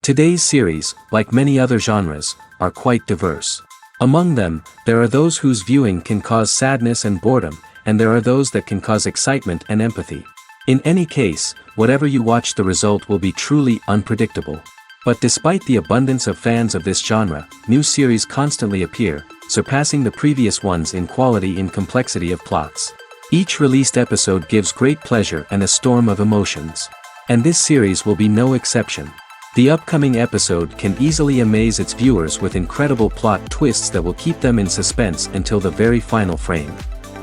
Today's series, like many other genres, are quite diverse. Among them, there are those whose viewing can cause sadness and boredom, and there are those that can cause excitement and empathy. In any case, whatever you watch, the result will be truly unpredictable. But despite the abundance of fans of this genre, new series constantly appear, surpassing the previous ones in quality and complexity of plots. Each released episode gives great pleasure and a storm of emotions. And this series will be no exception. The upcoming episode can easily amaze its viewers with incredible plot twists that will keep them in suspense until the very final frame.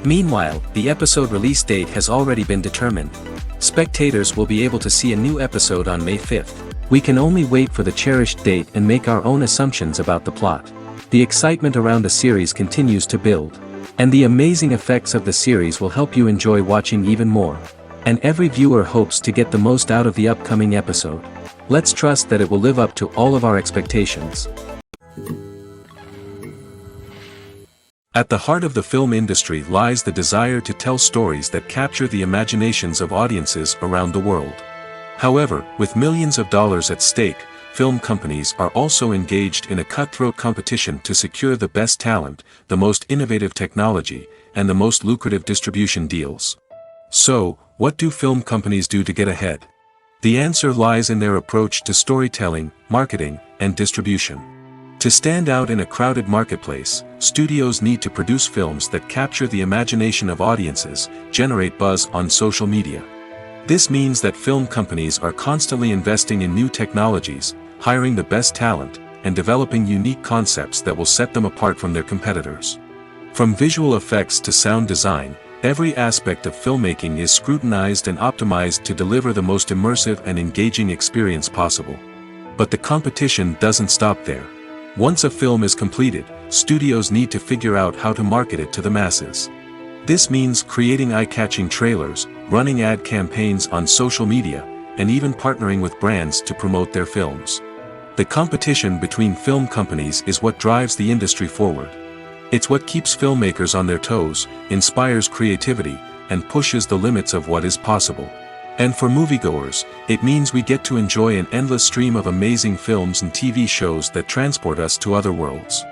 Meanwhile, the episode release date has already been determined. Spectators will be able to see a new episode on May 5th. We can only wait for the cherished date and make our own assumptions about the plot. The excitement around the series continues to build. And the amazing effects of the series will help you enjoy watching even more. And every viewer hopes to get the most out of the upcoming episode. Let's trust that it will live up to all of our expectations. At the heart of the film industry lies the desire to tell stories that capture the imaginations of audiences around the world. However, with millions of dollars at stake, film companies are also engaged in a cutthroat competition to secure the best talent, the most innovative technology, and the most lucrative distribution deals. So, what do film companies do to get ahead? The answer lies in their approach to storytelling, marketing, and distribution. To stand out in a crowded marketplace, studios need to produce films that capture the imagination of audiences, generate buzz on social media. This means that film companies are constantly investing in new technologies, hiring the best talent, and developing unique concepts that will set them apart from their competitors. From visual effects to sound design, every aspect of filmmaking is scrutinized and optimized to deliver the most immersive and engaging experience possible. But the competition doesn't stop there. Once a film is completed, studios need to figure out how to market it to the masses. This means creating eye-catching trailers, running ad campaigns on social media, and even partnering with brands to promote their films. The competition between film companies is what drives the industry forward. It's what keeps filmmakers on their toes, inspires creativity, and pushes the limits of what is possible. And for moviegoers, it means we get to enjoy an endless stream of amazing films and TV shows that transport us to other worlds.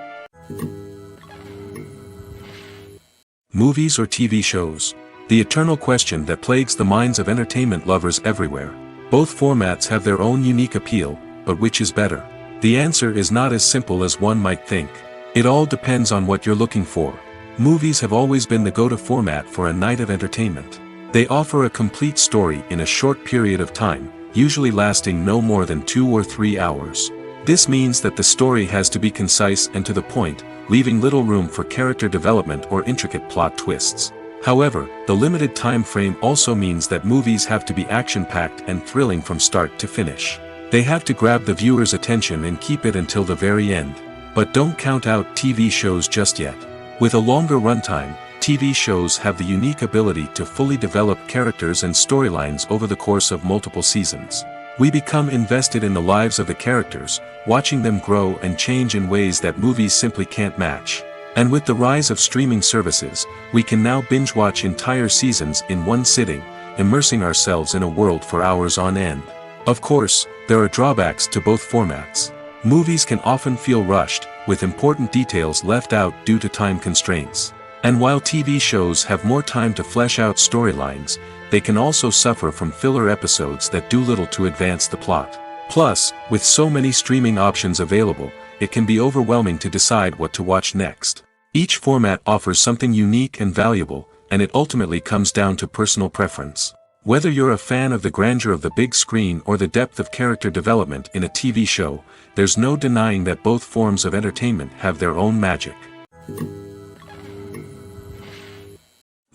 Movies or TV shows? The eternal question that plagues the minds of entertainment lovers everywhere. Both formats have their own unique appeal, but which is better? The answer is not as simple as one might think. It all depends on what you're looking for. Movies have always been the go-to format for a night of entertainment. They offer a complete story in a short period of time, usually lasting no more than 2 or 3 hours. This means that the story has to be concise and to the point, leaving little room for character development or intricate plot twists. However, the limited time frame also means that movies have to be action-packed and thrilling from start to finish. They have to grab the viewer's attention and keep it until the very end. But don't count out TV shows just yet. With a longer runtime, TV shows have the unique ability to fully develop characters and storylines over the course of multiple seasons. We become invested in the lives of the characters, watching them grow and change in ways that movies simply can't match. And with the rise of streaming services, we can now binge-watch entire seasons in one sitting, immersing ourselves in a world for hours on end. Of course, there are drawbacks to both formats. Movies can often feel rushed, with important details left out due to time constraints. And while TV shows have more time to flesh out storylines, they can also suffer from filler episodes that do little to advance the plot. Plus, with so many streaming options available, it can be overwhelming to decide what to watch next. Each format offers something unique and valuable, and it ultimately comes down to personal preference. Whether you're a fan of the grandeur of the big screen or the depth of character development in a TV show, there's no denying that both forms of entertainment have their own magic.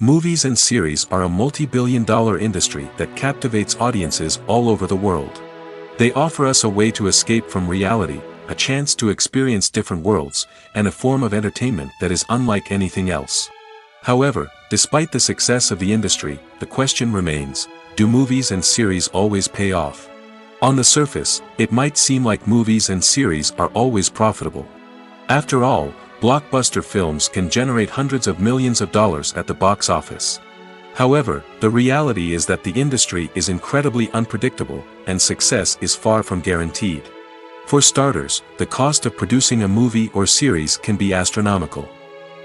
Movies and series are a multi-billion-dollar industry that captivates audiences all over the world. They offer us a way to escape from reality, a chance to experience different worlds, and a form of entertainment that is unlike anything else. However, despite the success of the industry, the question remains, do movies and series always pay off? On the surface, it might seem like movies and series are always profitable. After all, blockbuster films can generate hundreds of millions of dollars at the box office. However, the reality is that the industry is incredibly unpredictable, and success is far from guaranteed. For starters, the cost of producing a movie or series can be astronomical.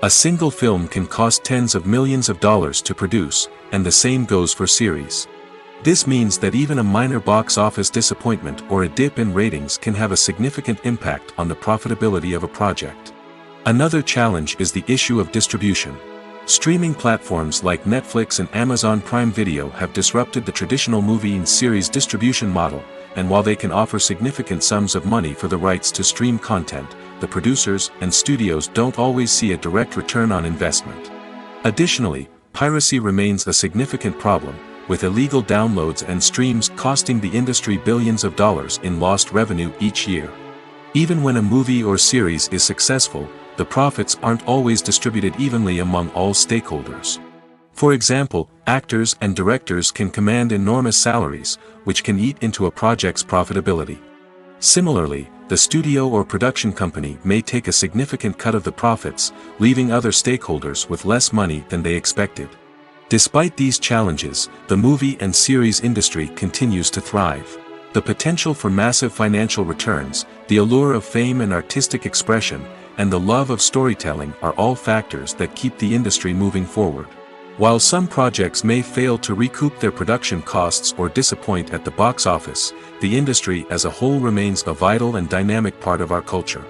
A single film can cost tens of millions of dollars to produce, and the same goes for series. This means that even a minor box office disappointment or a dip in ratings can have a significant impact on the profitability of a project. Another challenge is the issue of distribution. Streaming platforms like Netflix and Amazon Prime Video have disrupted the traditional movie and series distribution model, and while they can offer significant sums of money for the rights to stream content, the producers and studios don't always see a direct return on investment. Additionally, piracy remains a significant problem, with illegal downloads and streams costing the industry billions of dollars in lost revenue each year. Even when a movie or series is successful, the profits aren't always distributed evenly among all stakeholders. For example, actors and directors can command enormous salaries, which can eat into a project's profitability. Similarly, the studio or production company may take a significant cut of the profits, leaving other stakeholders with less money than they expected. Despite these challenges, the movie and series industry continues to thrive. The potential for massive financial returns, the allure of fame and artistic expression, and the love of storytelling are all factors that keep the industry moving forward. While some projects may fail to recoup their production costs or disappoint at the box office, the industry as a whole remains a vital and dynamic part of our culture.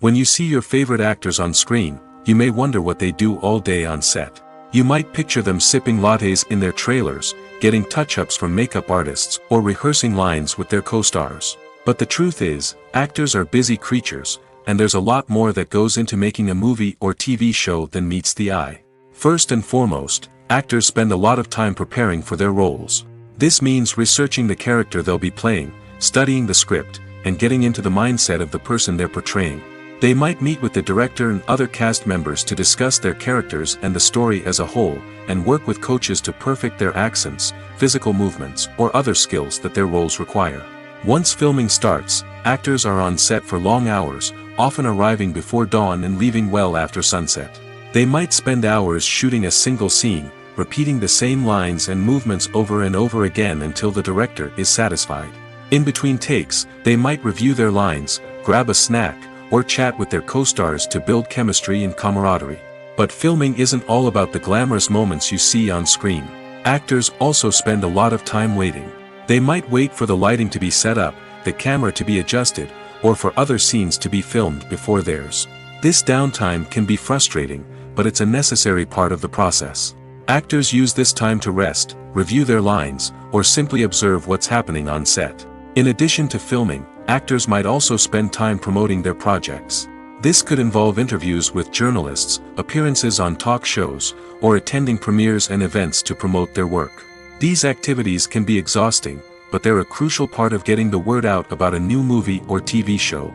When you see your favorite actors on screen, you may wonder what they do all day on set. You might picture them sipping lattes in their trailers, getting touch-ups from makeup artists, or rehearsing lines with their co-stars. But the truth is, actors are busy creatures, and there's a lot more that goes into making a movie or TV show than meets the eye. First and foremost, actors spend a lot of time preparing for their roles. This means researching the character they'll be playing, studying the script, and getting into the mindset of the person they're portraying. They might meet with the director and other cast members to discuss their characters and the story as a whole, and work with coaches to perfect their accents, physical movements, or other skills that their roles require. Once filming starts, actors are on set for long hours, often arriving before dawn and leaving well after sunset. They might spend hours shooting a single scene, repeating the same lines and movements over and over again until the director is satisfied. In between takes, they might review their lines, grab a snack, or chat with their co-stars to build chemistry and camaraderie. But filming isn't all about the glamorous moments you see on screen. Actors also spend a lot of time waiting. They might wait for the lighting to be set up, the camera to be adjusted, or for other scenes to be filmed before theirs. This downtime can be frustrating, but it's a necessary part of the process. Actors use this time to rest, review their lines, or simply observe what's happening on set. In addition to filming, actors might also spend time promoting their projects. This could involve interviews with journalists, appearances on talk shows, or attending premieres and events to promote their work. These activities can be exhausting, but they're a crucial part of getting the word out about a new movie or TV show.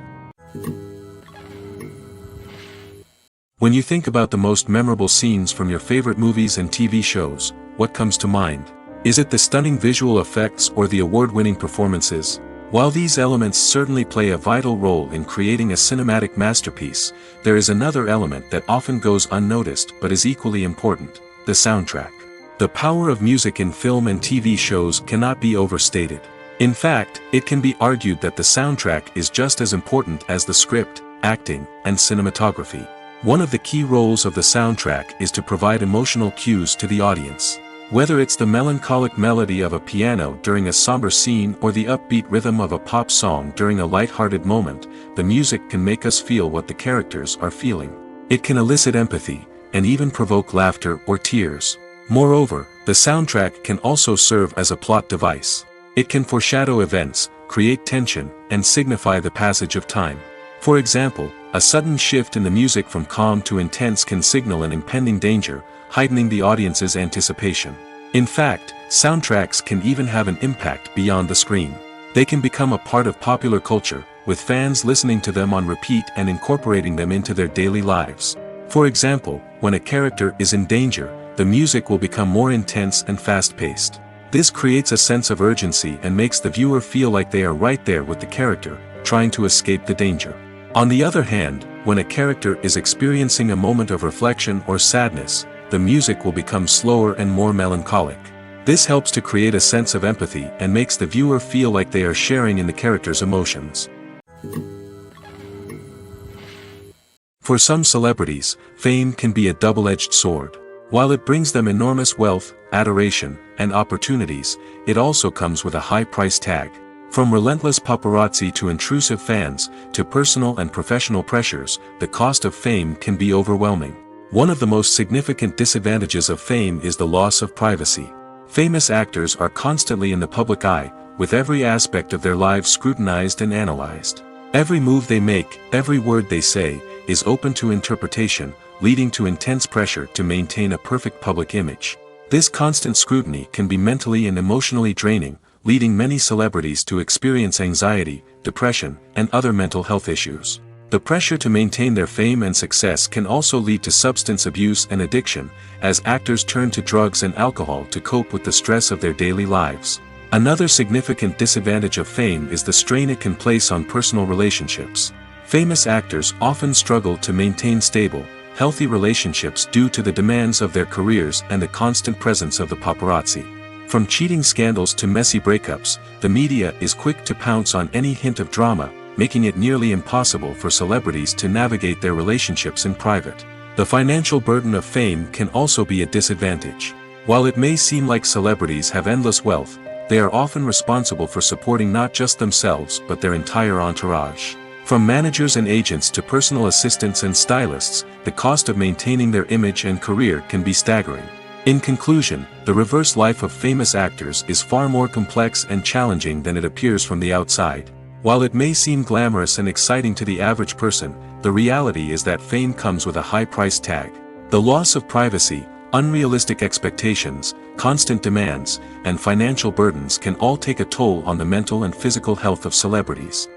When you think about the most memorable scenes from your favorite movies and TV shows, what comes to mind? Is it the stunning visual effects or the award-winning performances? While these elements certainly play a vital role in creating a cinematic masterpiece, there is another element that often goes unnoticed but is equally important: the soundtrack. The power of music in film and TV shows cannot be overstated. In fact, it can be argued that the soundtrack is just as important as the script, acting, and cinematography. One of the key roles of the soundtrack is to provide emotional cues to the audience. Whether it's the melancholic melody of a piano during a somber scene or the upbeat rhythm of a pop song during a light-hearted moment, the music can make us feel what the characters are feeling. It can elicit empathy, and even provoke laughter or tears. Moreover, the soundtrack can also serve as a plot device. It can foreshadow events, create tension, and signify the passage of time. For example, a sudden shift in the music from calm to intense can signal an impending danger, heightening the audience's anticipation. In fact, soundtracks can even have an impact beyond the screen. They can become a part of popular culture, with fans listening to them on repeat and incorporating them into their daily lives. For example, when a character is in danger, the music will become more intense and fast-paced. This creates a sense of urgency and makes the viewer feel like they are right there with the character, trying to escape the danger. On the other hand, when a character is experiencing a moment of reflection or sadness, the music will become slower and more melancholic. This helps to create a sense of empathy and makes the viewer feel like they are sharing in the character's emotions. For some celebrities, fame can be a double-edged sword. While it brings them enormous wealth, adoration, and opportunities, it also comes with a high price tag. From relentless paparazzi to intrusive fans, to personal and professional pressures, the cost of fame can be overwhelming. One of the most significant disadvantages of fame is the loss of privacy. Famous actors are constantly in the public eye, with every aspect of their lives scrutinized and analyzed. Every move they make, every word they say, is open to interpretation, leading to intense pressure to maintain a perfect public image. This constant scrutiny can be mentally and emotionally draining, leading many celebrities to experience anxiety, depression, and other mental health issues. The pressure to maintain their fame and success can also lead to substance abuse and addiction, as actors turn to drugs and alcohol to cope with the stress of their daily lives. Another significant disadvantage of fame is the strain it can place on personal relationships. Famous actors often struggle to maintain stable, healthy relationships due to the demands of their careers and the constant presence of the paparazzi. From cheating scandals to messy breakups, the media is quick to pounce on any hint of drama, making it nearly impossible for celebrities to navigate their relationships in private. The financial burden of fame can also be a disadvantage. While it may seem like celebrities have endless wealth, they are often responsible for supporting not just themselves but their entire entourage. From managers and agents to personal assistants and stylists, the cost of maintaining their image and career can be staggering. In conclusion, the reverse life of famous actors is far more complex and challenging than it appears from the outside. While it may seem glamorous and exciting to the average person, the reality is that fame comes with a high price tag. The loss of privacy, unrealistic expectations, constant demands, and financial burdens can all take a toll on the mental and physical health of celebrities.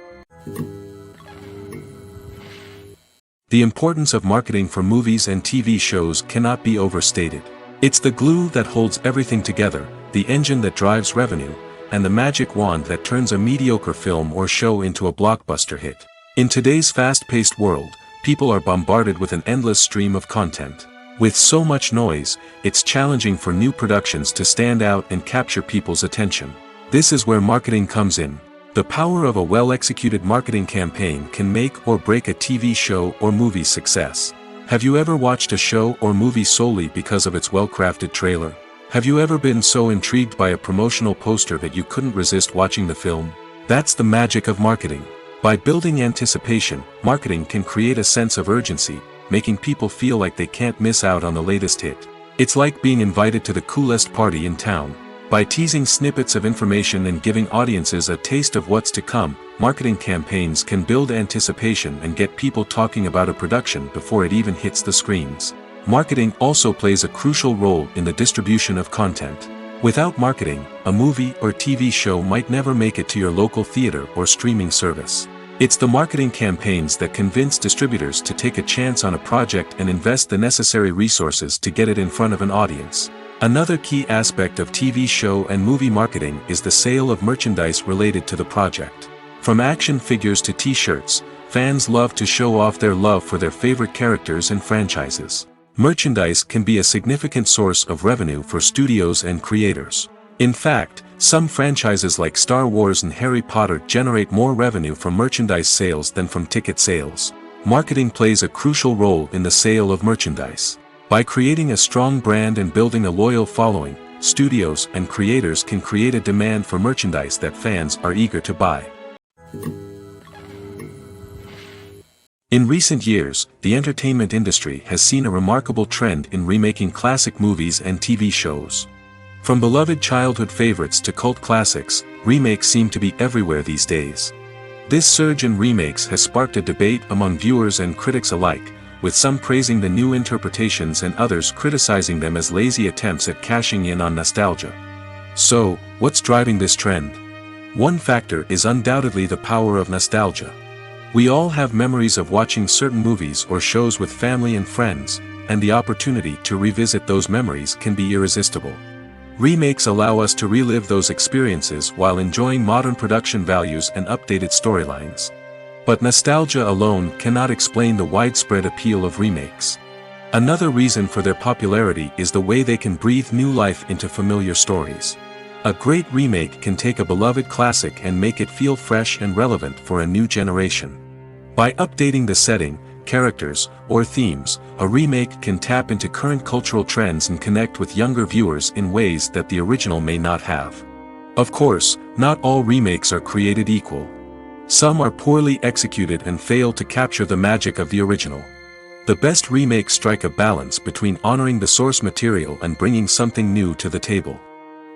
The importance of marketing for movies and TV shows cannot be overstated. It's the glue that holds everything together, the engine that drives revenue, and the magic wand that turns a mediocre film or show into a blockbuster hit. In today's fast-paced world, people are bombarded with an endless stream of content. With so much noise, it's challenging for new productions to stand out and capture people's attention. This is where marketing comes in. The power of a well-executed marketing campaign can make or break a TV show or movie's success. Have you ever watched a show or movie solely because of its well-crafted trailer? Have you ever been so intrigued by a promotional poster that you couldn't resist watching the film? That's the magic of marketing. By building anticipation, marketing can create a sense of urgency, making people feel like they can't miss out on the latest hit. It's like being invited to the coolest party in town. By teasing snippets of information and giving audiences a taste of what's to come, marketing campaigns can build anticipation and get people talking about a production before it even hits the screens. Marketing also plays a crucial role in the distribution of content. Without marketing, a movie or TV show might never make it to your local theater or streaming service. It's the marketing campaigns that convince distributors to take a chance on a project and invest the necessary resources to get it in front of an audience. Another key aspect of TV show and movie marketing is the sale of merchandise related to the project. From action figures to t-shirts, fans love to show off their love for their favorite characters and franchises. Merchandise can be a significant source of revenue for studios and creators. In fact, some franchises like Star Wars and Harry Potter generate more revenue from merchandise sales than from ticket sales. Marketing plays a crucial role in the sale of merchandise. By creating a strong brand and building a loyal following, studios and creators can create a demand for merchandise that fans are eager to buy. In recent years, the entertainment industry has seen a remarkable trend in remaking classic movies and TV shows. From beloved childhood favorites to cult classics, remakes seem to be everywhere these days. This surge in remakes has sparked a debate among viewers and critics alike, with some praising the new interpretations and others criticizing them as lazy attempts at cashing in on nostalgia. So, what's driving this trend? One factor is undoubtedly the power of nostalgia. We all have memories of watching certain movies or shows with family and friends, and the opportunity to revisit those memories can be irresistible. Remakes allow us to relive those experiences while enjoying modern production values and updated storylines. But nostalgia alone cannot explain the widespread appeal of remakes. Another reason for their popularity is the way they can breathe new life into familiar stories. A great remake can take a beloved classic and make it feel fresh and relevant for a new generation. By updating the setting, characters, or themes, a remake can tap into current cultural trends and connect with younger viewers in ways that the original may not have. Of course, not all remakes are created equal. Some are poorly executed and fail to capture the magic of the original. The best remakes strike a balance between honoring the source material and bringing something new to the table.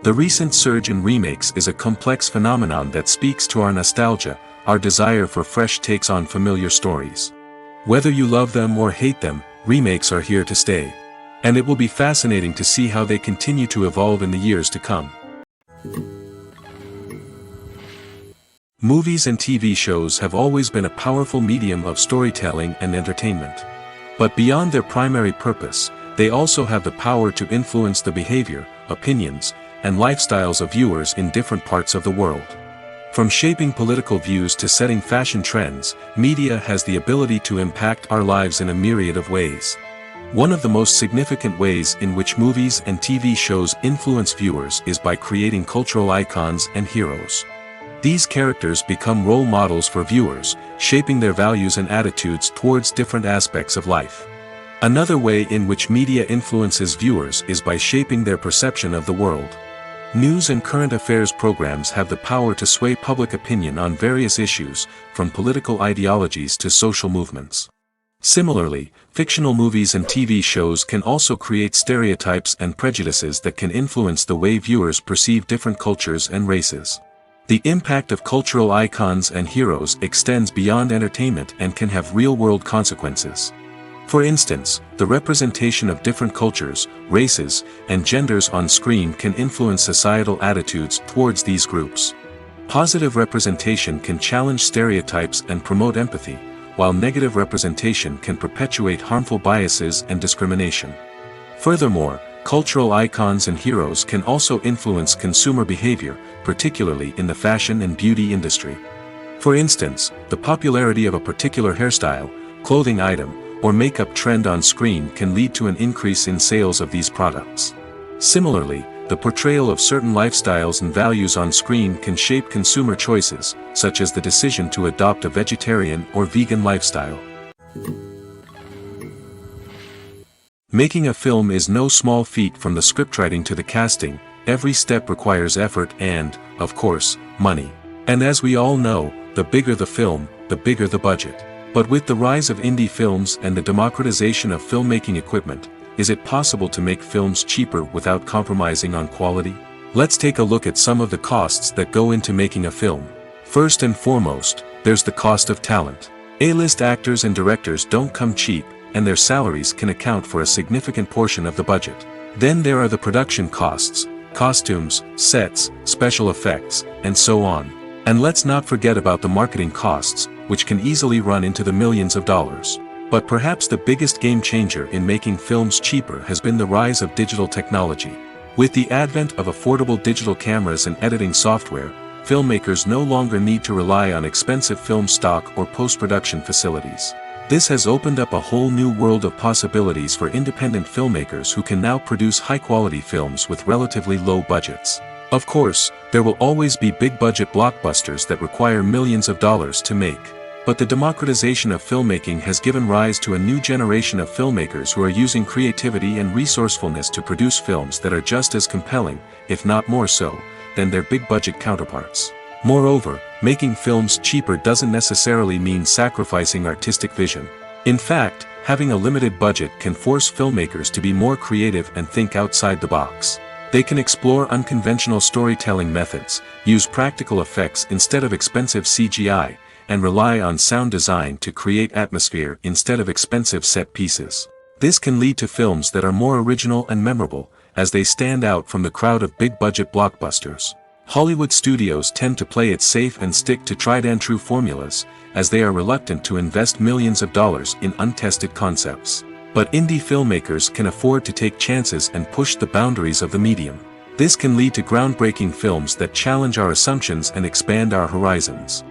The recent surge in remakes is a complex phenomenon that speaks to our nostalgia, our desire for fresh takes on familiar stories. Whether you love them or hate them, remakes are here to stay. And it will be fascinating to see how they continue to evolve in the years to come. Movies and TV shows have always been a powerful medium of storytelling and entertainment. But beyond their primary purpose, they also have the power to influence the behavior, opinions, and lifestyles of viewers in different parts of the world. From shaping political views to setting fashion trends, media has the ability to impact our lives in a myriad of ways. One of the most significant ways in which movies and TV shows influence viewers is by creating cultural icons and heroes. These characters become role models for viewers, shaping their values and attitudes towards different aspects of life. Another way in which media influences viewers is by shaping their perception of the world. News and current affairs programs have the power to sway public opinion on various issues, from political ideologies to social movements. Similarly, fictional movies and TV shows can also create stereotypes and prejudices that can influence the way viewers perceive different cultures and races. The impact of cultural icons and heroes extends beyond entertainment and can have real-world consequences. For instance, the representation of different cultures, races, and genders on screen can influence societal attitudes towards these groups. Positive representation can challenge stereotypes and promote empathy, while negative representation can perpetuate harmful biases and discrimination. Furthermore, cultural icons and heroes can also influence consumer behavior, particularly in the fashion and beauty industry. For instance, the popularity of a particular hairstyle, clothing item, or makeup trend on screen can lead to an increase in sales of these products. Similarly, the portrayal of certain lifestyles and values on screen can shape consumer choices, such as the decision to adopt a vegetarian or vegan lifestyle. Making a film is no small feat. From the scriptwriting to the casting, every step requires effort and, of course, money. And as we all know, the bigger the film, the bigger the budget. But with the rise of indie films and the democratization of filmmaking equipment, is it possible to make films cheaper without compromising on quality? Let's take a look at some of the costs that go into making a film. First and foremost, there's the cost of talent. A-list actors and directors don't come cheap, and their salaries can account for a significant portion of the budget. Then there are the production costs, costumes, sets, special effects, and so on. And let's not forget about the marketing costs, which can easily run into the millions of dollars. But perhaps the biggest game changer in making films cheaper has been the rise of digital technology. With the advent of affordable digital cameras and editing software, filmmakers no longer need to rely on expensive film stock or post-production facilities. This has opened up a whole new world of possibilities for independent filmmakers who can now produce high-quality films with relatively low budgets. Of course, there will always be big-budget blockbusters that require millions of dollars to make. But the democratization of filmmaking has given rise to a new generation of filmmakers who are using creativity and resourcefulness to produce films that are just as compelling, if not more so, than their big-budget counterparts. Moreover, making films cheaper doesn't necessarily mean sacrificing artistic vision. In fact, having a limited budget can force filmmakers to be more creative and think outside the box. They can explore unconventional storytelling methods, use practical effects instead of expensive CGI, and rely on sound design to create atmosphere instead of expensive set pieces. This can lead to films that are more original and memorable, as they stand out from the crowd of big-budget blockbusters. Hollywood studios tend to play it safe and stick to tried-and-true formulas, as they are reluctant to invest millions of dollars in untested concepts. But indie filmmakers can afford to take chances and push the boundaries of the medium. This can lead to groundbreaking films that challenge our assumptions and expand our horizons.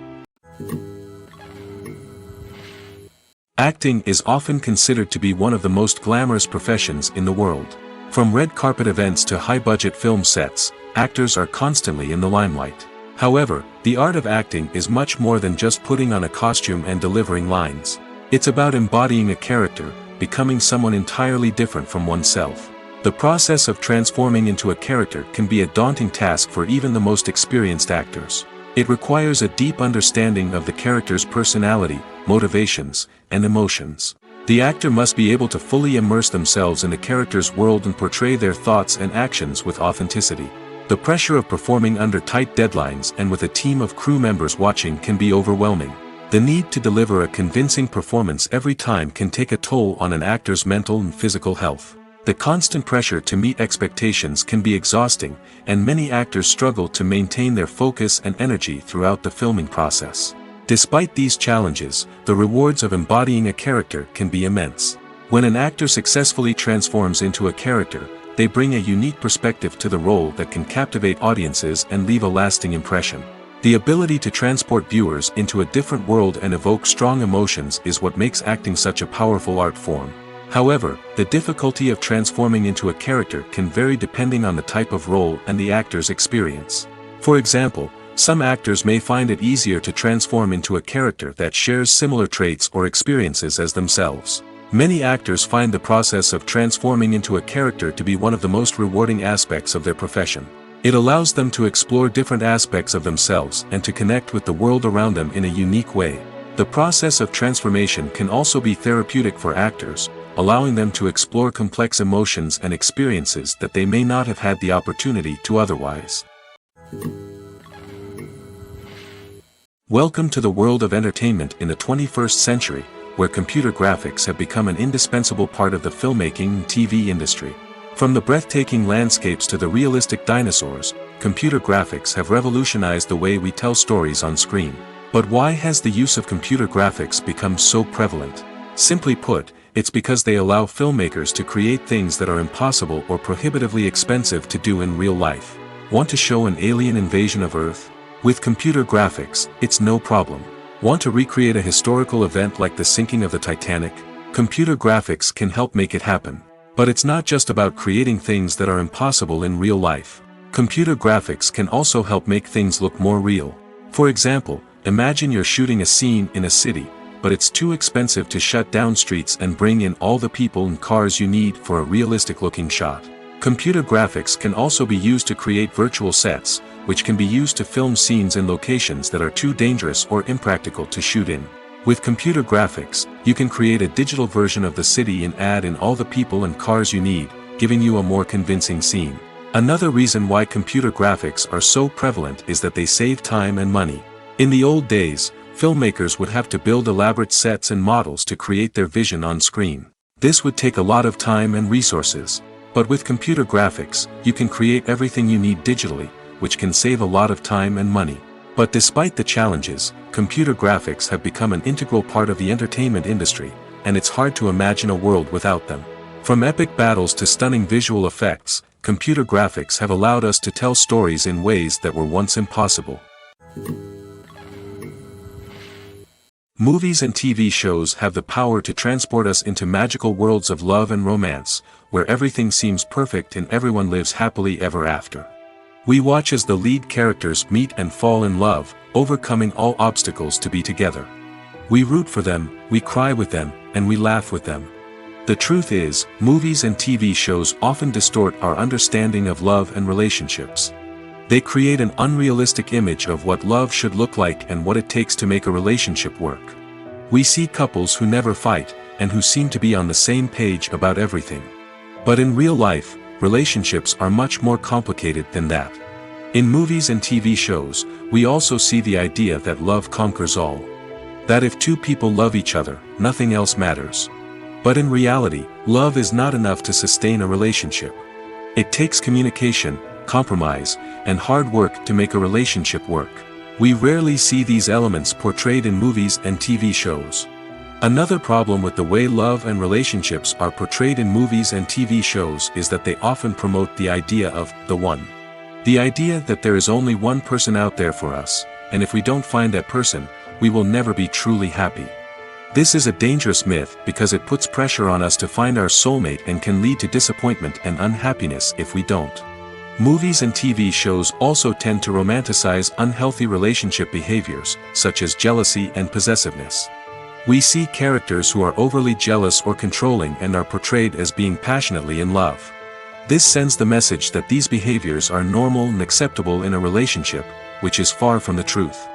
Acting is often considered to be one of the most glamorous professions in the world. From red carpet events to high-budget film sets, actors are constantly in the limelight. However, the art of acting is much more than just putting on a costume and delivering lines. It's about embodying a character, becoming someone entirely different from oneself. The process of transforming into a character can be a daunting task for even the most experienced actors. It requires a deep understanding of the character's personality, motivations, and emotions. The actor must be able to fully immerse themselves in the character's world and portray their thoughts and actions with authenticity. The pressure of performing under tight deadlines and with a team of crew members watching can be overwhelming. The need to deliver a convincing performance every time can take a toll on an actor's mental and physical health. The constant pressure to meet expectations can be exhausting, and many actors struggle to maintain their focus and energy throughout the filming process. Despite these challenges, the rewards of embodying a character can be immense. When an actor successfully transforms into a character, they bring a unique perspective to the role that can captivate audiences and leave a lasting impression. The ability to transport viewers into a different world and evoke strong emotions is what makes acting such a powerful art form. However, the difficulty of transforming into a character can vary depending on the type of role and the actor's experience. For example, some actors may find it easier to transform into a character that shares similar traits or experiences as themselves. Many actors find the process of transforming into a character to be one of the most rewarding aspects of their profession. It allows them to explore different aspects of themselves and to connect with the world around them in a unique way. The process of transformation can also be therapeutic for actors, allowing them to explore complex emotions and experiences that they may not have had the opportunity to otherwise. Welcome to the world of entertainment in the 21st century, where computer graphics have become an indispensable part of the filmmaking and TV industry. From the breathtaking landscapes to the realistic dinosaurs, computer graphics have revolutionized the way we tell stories on screen. But why has the use of computer graphics become so prevalent? Simply put, it's because they allow filmmakers to create things that are impossible or prohibitively expensive to do in real life. Want to show an alien invasion of Earth? With computer graphics, it's no problem. Want to recreate a historical event like the sinking of the Titanic? Computer graphics can help make it happen. But it's not just about creating things that are impossible in real life. Computer graphics can also help make things look more real. For example, imagine you're shooting a scene in a city, but it's too expensive to shut down streets and bring in all the people and cars you need for a realistic-looking shot. Computer graphics can also be used to create virtual sets, which can be used to film scenes in locations that are too dangerous or impractical to shoot in. With computer graphics, you can create a digital version of the city and add in all the people and cars you need, giving you a more convincing scene. Another reason why computer graphics are so prevalent is that they save time and money. In the old days, filmmakers would have to build elaborate sets and models to create their vision on screen. This would take a lot of time and resources. But with computer graphics, you can create everything you need digitally, which can save a lot of time and money. But despite the challenges, computer graphics have become an integral part of the entertainment industry, and it's hard to imagine a world without them. From epic battles to stunning visual effects, computer graphics have allowed us to tell stories in ways that were once impossible. Movies and TV shows have the power to transport us into magical worlds of love and romance, where everything seems perfect and everyone lives happily ever after. We watch as the lead characters meet and fall in love, overcoming all obstacles to be together. We root for them, we cry with them, and we laugh with them. The truth is, movies and TV shows often distort our understanding of love and relationships. They create an unrealistic image of what love should look like and what it takes to make a relationship work. We see couples who never fight, and who seem to be on the same page about everything. But in real life, relationships are much more complicated than that. In movies and TV shows, we also see the idea that love conquers all. That if two people love each other, nothing else matters. But in reality, love is not enough to sustain a relationship. It takes communication, compromise, and hard work to make a relationship work. We rarely see these elements portrayed in movies and TV shows. Another problem with the way love and relationships are portrayed in movies and TV shows is that they often promote the idea of the one. The idea that there is only one person out there for us, and if we don't find that person, we will never be truly happy. This is a dangerous myth because it puts pressure on us to find our soulmate and can lead to disappointment and unhappiness if we don't. Movies and TV shows also tend to romanticize unhealthy relationship behaviors, such as jealousy and possessiveness. We see characters who are overly jealous or controlling and are portrayed as being passionately in love. This sends the message that these behaviors are normal and acceptable in a relationship, which is far from the truth.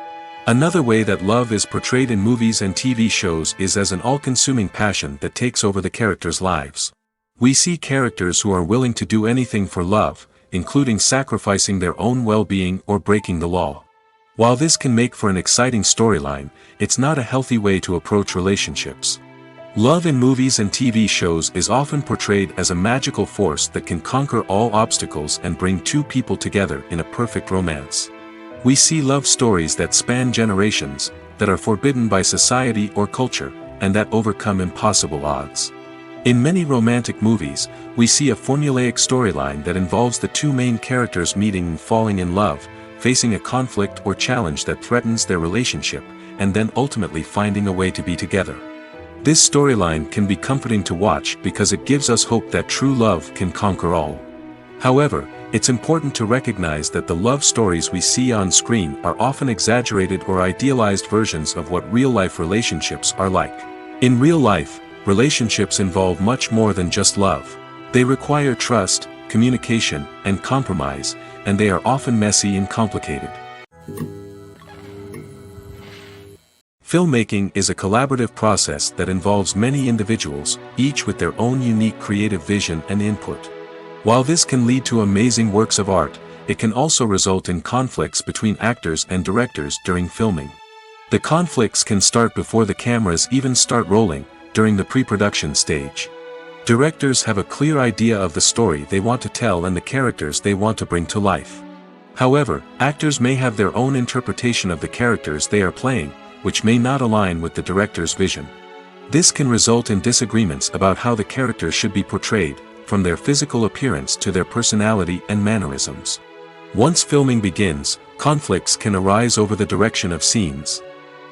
Another way that love is portrayed in movies and TV shows is as an all-consuming passion that takes over the characters' lives. We see characters who are willing to do anything for love, including sacrificing their own well-being or breaking the law. While this can make for an exciting storyline, it's not a healthy way to approach relationships. Love in movies and TV shows is often portrayed as a magical force that can conquer all obstacles and bring two people together in a perfect romance. We see love stories that span generations, that are forbidden by society or culture, and that overcome impossible odds. In many romantic movies, we see a formulaic storyline that involves the two main characters meeting and falling in love, facing a conflict or challenge that threatens their relationship, and then ultimately finding a way to be together. This storyline can be comforting to watch because it gives us hope that true love can conquer all. However, it's important to recognize that the love stories we see on screen are often exaggerated or idealized versions of what real-life relationships are like. In real life, relationships involve much more than just love. They require trust, communication, and compromise, and they are often messy and complicated. Filmmaking is a collaborative process that involves many individuals, each with their own unique creative vision and input. While this can lead to amazing works of art, it can also result in conflicts between actors and directors during filming. The conflicts can start before the cameras even start rolling, during the pre-production stage. Directors have a clear idea of the story they want to tell and the characters they want to bring to life. However, actors may have their own interpretation of the characters they are playing, which may not align with the director's vision. This can result in disagreements about how the characters should be portrayed, from their physical appearance to their personality and mannerisms. Once filming begins, conflicts can arise over the direction of scenes.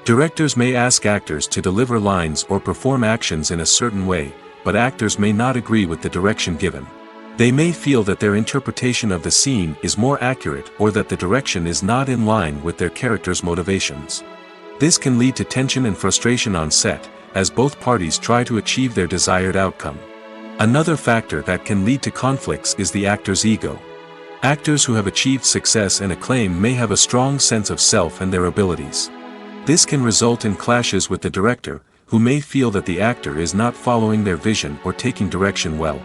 Directors may ask actors to deliver lines or perform actions in a certain way, but actors may not agree with the direction given. They may feel that their interpretation of the scene is more accurate or that the direction is not in line with their character's motivations. This can lead to tension and frustration on set, as both parties try to achieve their desired outcome. Another factor that can lead to conflicts is the actor's ego. Actors who have achieved success and acclaim may have a strong sense of self and their abilities. This can result in clashes with the director, who may feel that the actor is not following their vision or taking direction well.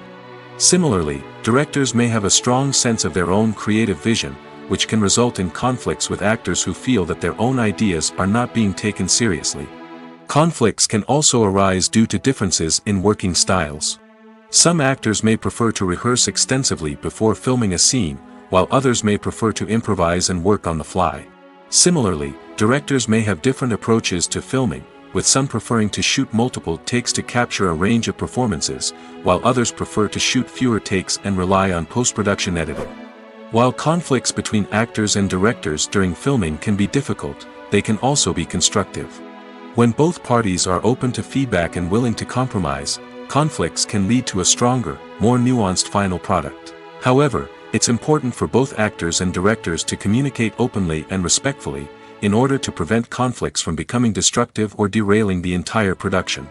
Similarly, directors may have a strong sense of their own creative vision, which can result in conflicts with actors who feel that their own ideas are not being taken seriously. Conflicts can also arise due to differences in working styles. Some actors may prefer to rehearse extensively before filming a scene, while others may prefer to improvise and work on the fly. Similarly, directors may have different approaches to filming, with some preferring to shoot multiple takes to capture a range of performances, while others prefer to shoot fewer takes and rely on post-production editing. While conflicts between actors and directors during filming can be difficult, they can also be constructive. When both parties are open to feedback and willing to compromise, conflicts can lead to a stronger, more nuanced final product. However, it's important for both actors and directors to communicate openly and respectfully, in order to prevent conflicts from becoming destructive or derailing the entire production.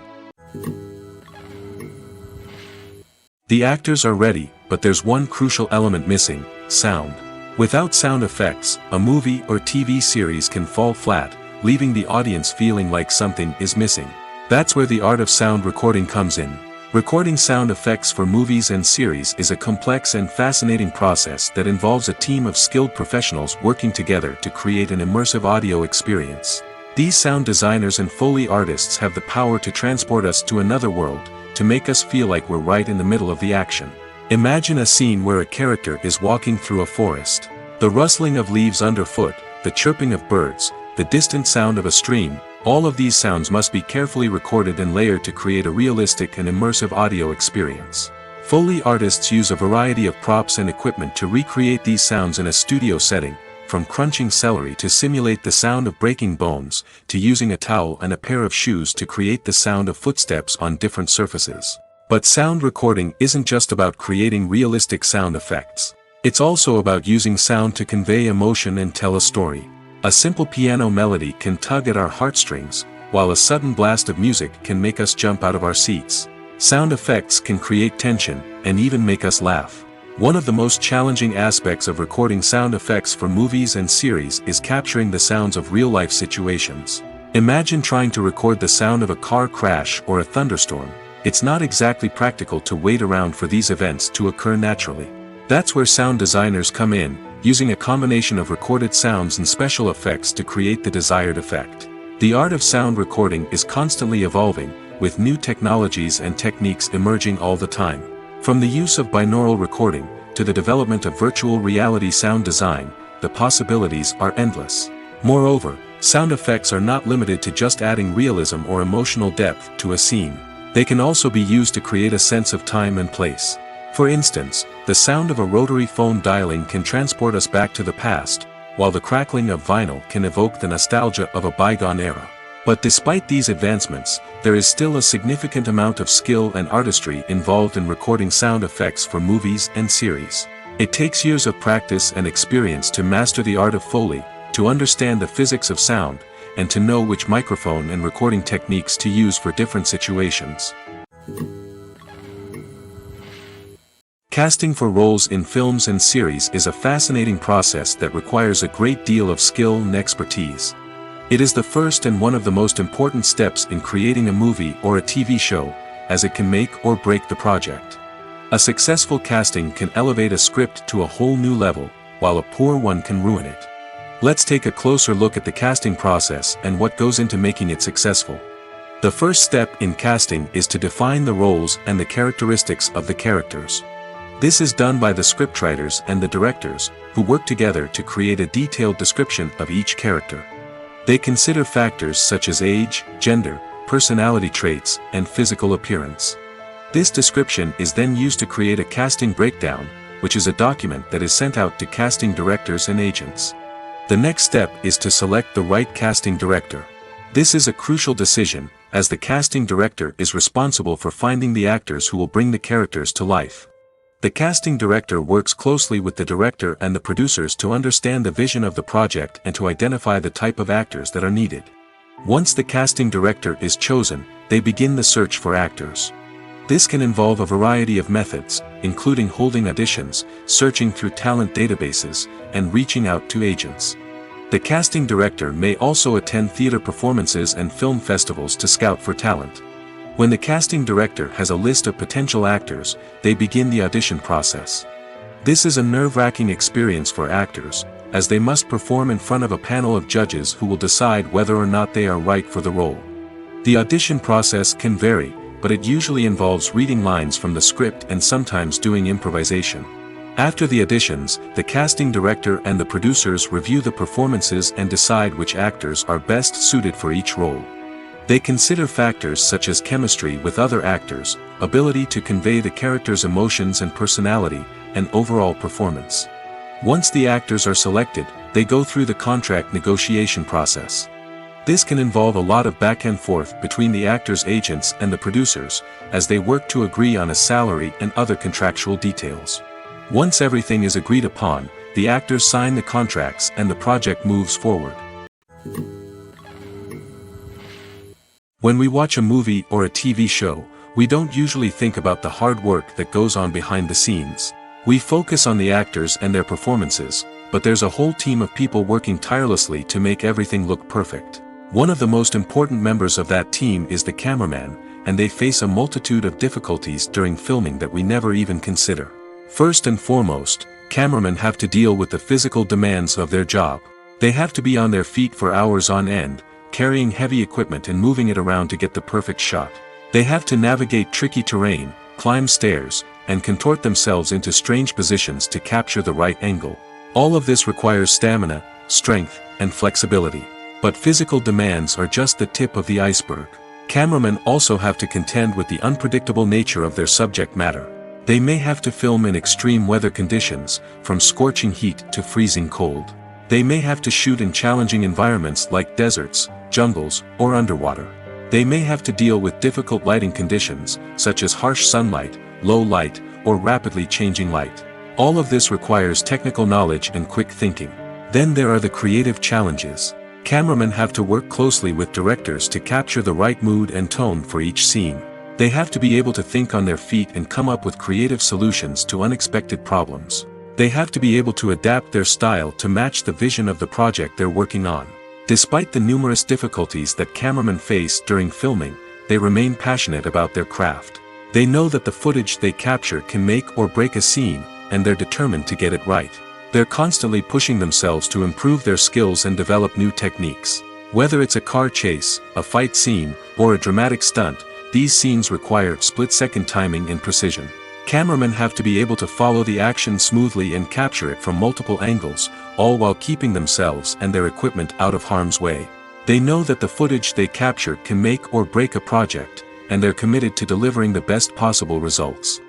The actors are ready, but there's one crucial element missing: sound. Without sound effects, a movie or TV series can fall flat, leaving the audience feeling like something is missing. That's where the art of sound recording comes in. Recording sound effects for movies and series is a complex and fascinating process that involves a team of skilled professionals working together to create an immersive audio experience. These sound designers and Foley artists have the power to transport us to another world, to make us feel like we're right in the middle of the action. Imagine a scene where a character is walking through a forest. The rustling of leaves underfoot, the chirping of birds, the distant sound of a stream, all of these sounds must be carefully recorded and layered to create a realistic and immersive audio experience. Foley artists use a variety of props and equipment to recreate these sounds in a studio setting, from crunching celery to simulate the sound of breaking bones, to using a towel and a pair of shoes to create the sound of footsteps on different surfaces. But sound recording isn't just about creating realistic sound effects. It's also about using sound to convey emotion and tell a story. A simple piano melody can tug at our heartstrings, while a sudden blast of music can make us jump out of our seats. Sound effects can create tension, and even make us laugh. One of the most challenging aspects of recording sound effects for movies and series is capturing the sounds of real-life situations. Imagine trying to record the sound of a car crash or a thunderstorm. It's not exactly practical to wait around for these events to occur naturally. That's where sound designers come in, using a combination of recorded sounds and special effects to create the desired effect. The art of sound recording is constantly evolving, with new technologies and techniques emerging all the time. From the use of binaural recording, to the development of virtual reality sound design, the possibilities are endless. Moreover, sound effects are not limited to just adding realism or emotional depth to a scene. They can also be used to create a sense of time and place. For instance, the sound of a rotary phone dialing can transport us back to the past, while the crackling of vinyl can evoke the nostalgia of a bygone era. But despite these advancements, there is still a significant amount of skill and artistry involved in recording sound effects for movies and series. It takes years of practice and experience to master the art of Foley, to understand the physics of sound, and to know which microphone and recording techniques to use for different situations. Casting for roles in films and series is a fascinating process that requires a great deal of skill and expertise. It is the first and one of the most important steps in creating a movie or a TV show, as it can make or break the project. A successful casting can elevate a script to a whole new level, while a poor one can ruin it. Let's take a closer look at the casting process and what goes into making it successful. The first step in casting is to define the roles and the characteristics of the characters. This is done by the scriptwriters and the directors, who work together to create a detailed description of each character. They consider factors such as age, gender, personality traits, and physical appearance. This description is then used to create a casting breakdown, which is a document that is sent out to casting directors and agents. The next step is to select the right casting director. This is a crucial decision, as the casting director is responsible for finding the actors who will bring the characters to life. The casting director works closely with the director and the producers to understand the vision of the project and to identify the type of actors that are needed. Once the casting director is chosen, they begin the search for actors. This can involve a variety of methods, including holding auditions, searching through talent databases, and reaching out to agents. The casting director may also attend theater performances and film festivals to scout for talent. When the casting director has a list of potential actors, they begin the audition process. This is a nerve-wracking experience for actors, as they must perform in front of a panel of judges who will decide whether or not they are right for the role. The audition process can vary, but it usually involves reading lines from the script and sometimes doing improvisation. After the auditions, the casting director and the producers review the performances and decide which actors are best suited for each role. They consider factors such as chemistry with other actors, ability to convey the character's emotions and personality, and overall performance. Once the actors are selected, they go through the contract negotiation process. This can involve a lot of back and forth between the actors' agents and the producers, as they work to agree on a salary and other contractual details. Once everything is agreed upon, the actors sign the contracts and the project moves forward. When we watch a movie or a TV show, we don't usually think about the hard work that goes on behind the scenes. We focus on the actors and their performances, but there's a whole team of people working tirelessly to make everything look perfect. One of the most important members of that team is the cameraman, and they face a multitude of difficulties during filming that we never even consider. First and foremost, cameramen have to deal with the physical demands of their job. They have to be on their feet for hours on end, carrying heavy equipment and moving it around to get the perfect shot. They have to navigate tricky terrain, climb stairs, and contort themselves into strange positions to capture the right angle. All of this requires stamina, strength, and flexibility. But physical demands are just the tip of the iceberg. Cameramen also have to contend with the unpredictable nature of their subject matter. They may have to film in extreme weather conditions, from scorching heat to freezing cold. They may have to shoot in challenging environments like deserts, jungles, or underwater. They may have to deal with difficult lighting conditions, such as harsh sunlight, low light, or rapidly changing light. All of this requires technical knowledge and quick thinking. Then there are the creative challenges. Cameramen have to work closely with directors to capture the right mood and tone for each scene. They have to be able to think on their feet and come up with creative solutions to unexpected problems. They have to be able to adapt their style to match the vision of the project they're working on. Despite the numerous difficulties that cameramen face during filming, they remain passionate about their craft. They know that the footage they capture can make or break a scene, and they're determined to get it right. They're constantly pushing themselves to improve their skills and develop new techniques. Whether it's a car chase, a fight scene, or a dramatic stunt, these scenes require split-second timing and precision. Cameramen have to be able to follow the action smoothly and capture it from multiple angles, all while keeping themselves and their equipment out of harm's way. They know that the footage they capture can make or break a project, and they're committed to delivering the best possible results.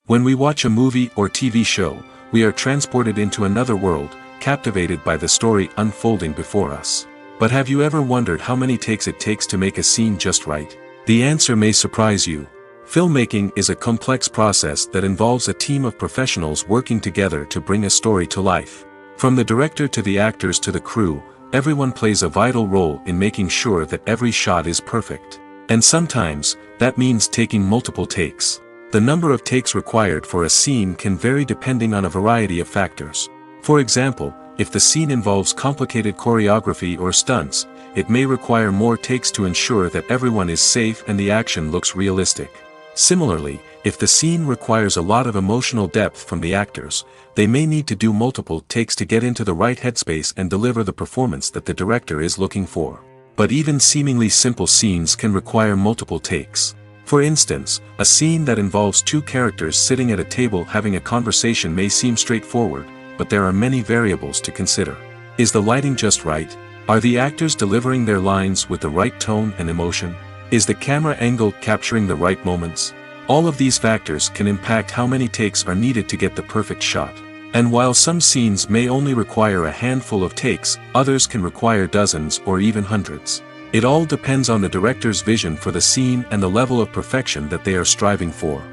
When we watch a movie or TV show, we are transported into another world, captivated by the story unfolding before us. But have you ever wondered how many takes it takes to make a scene just right? The answer may surprise you. Filmmaking is a complex process that involves a team of professionals working together to bring a story to life. From the director to the actors to the crew, everyone plays a vital role in making sure that every shot is perfect. And sometimes, that means taking multiple takes. The number of takes required for a scene can vary depending on a variety of factors. For example, if the scene involves complicated choreography or stunts, it may require more takes to ensure that everyone is safe and the action looks realistic. Similarly, if the scene requires a lot of emotional depth from the actors, they may need to do multiple takes to get into the right headspace and deliver the performance that the director is looking for. But even seemingly simple scenes can require multiple takes. For instance, a scene that involves two characters sitting at a table having a conversation may seem straightforward, but there are many variables to consider. Is the lighting just right? Are the actors delivering their lines with the right tone and emotion? Is the camera angle capturing the right moments? All of these factors can impact how many takes are needed to get the perfect shot. And while some scenes may only require a handful of takes, others can require dozens or even hundreds. It all depends on the director's vision for the scene and the level of perfection that they are striving for.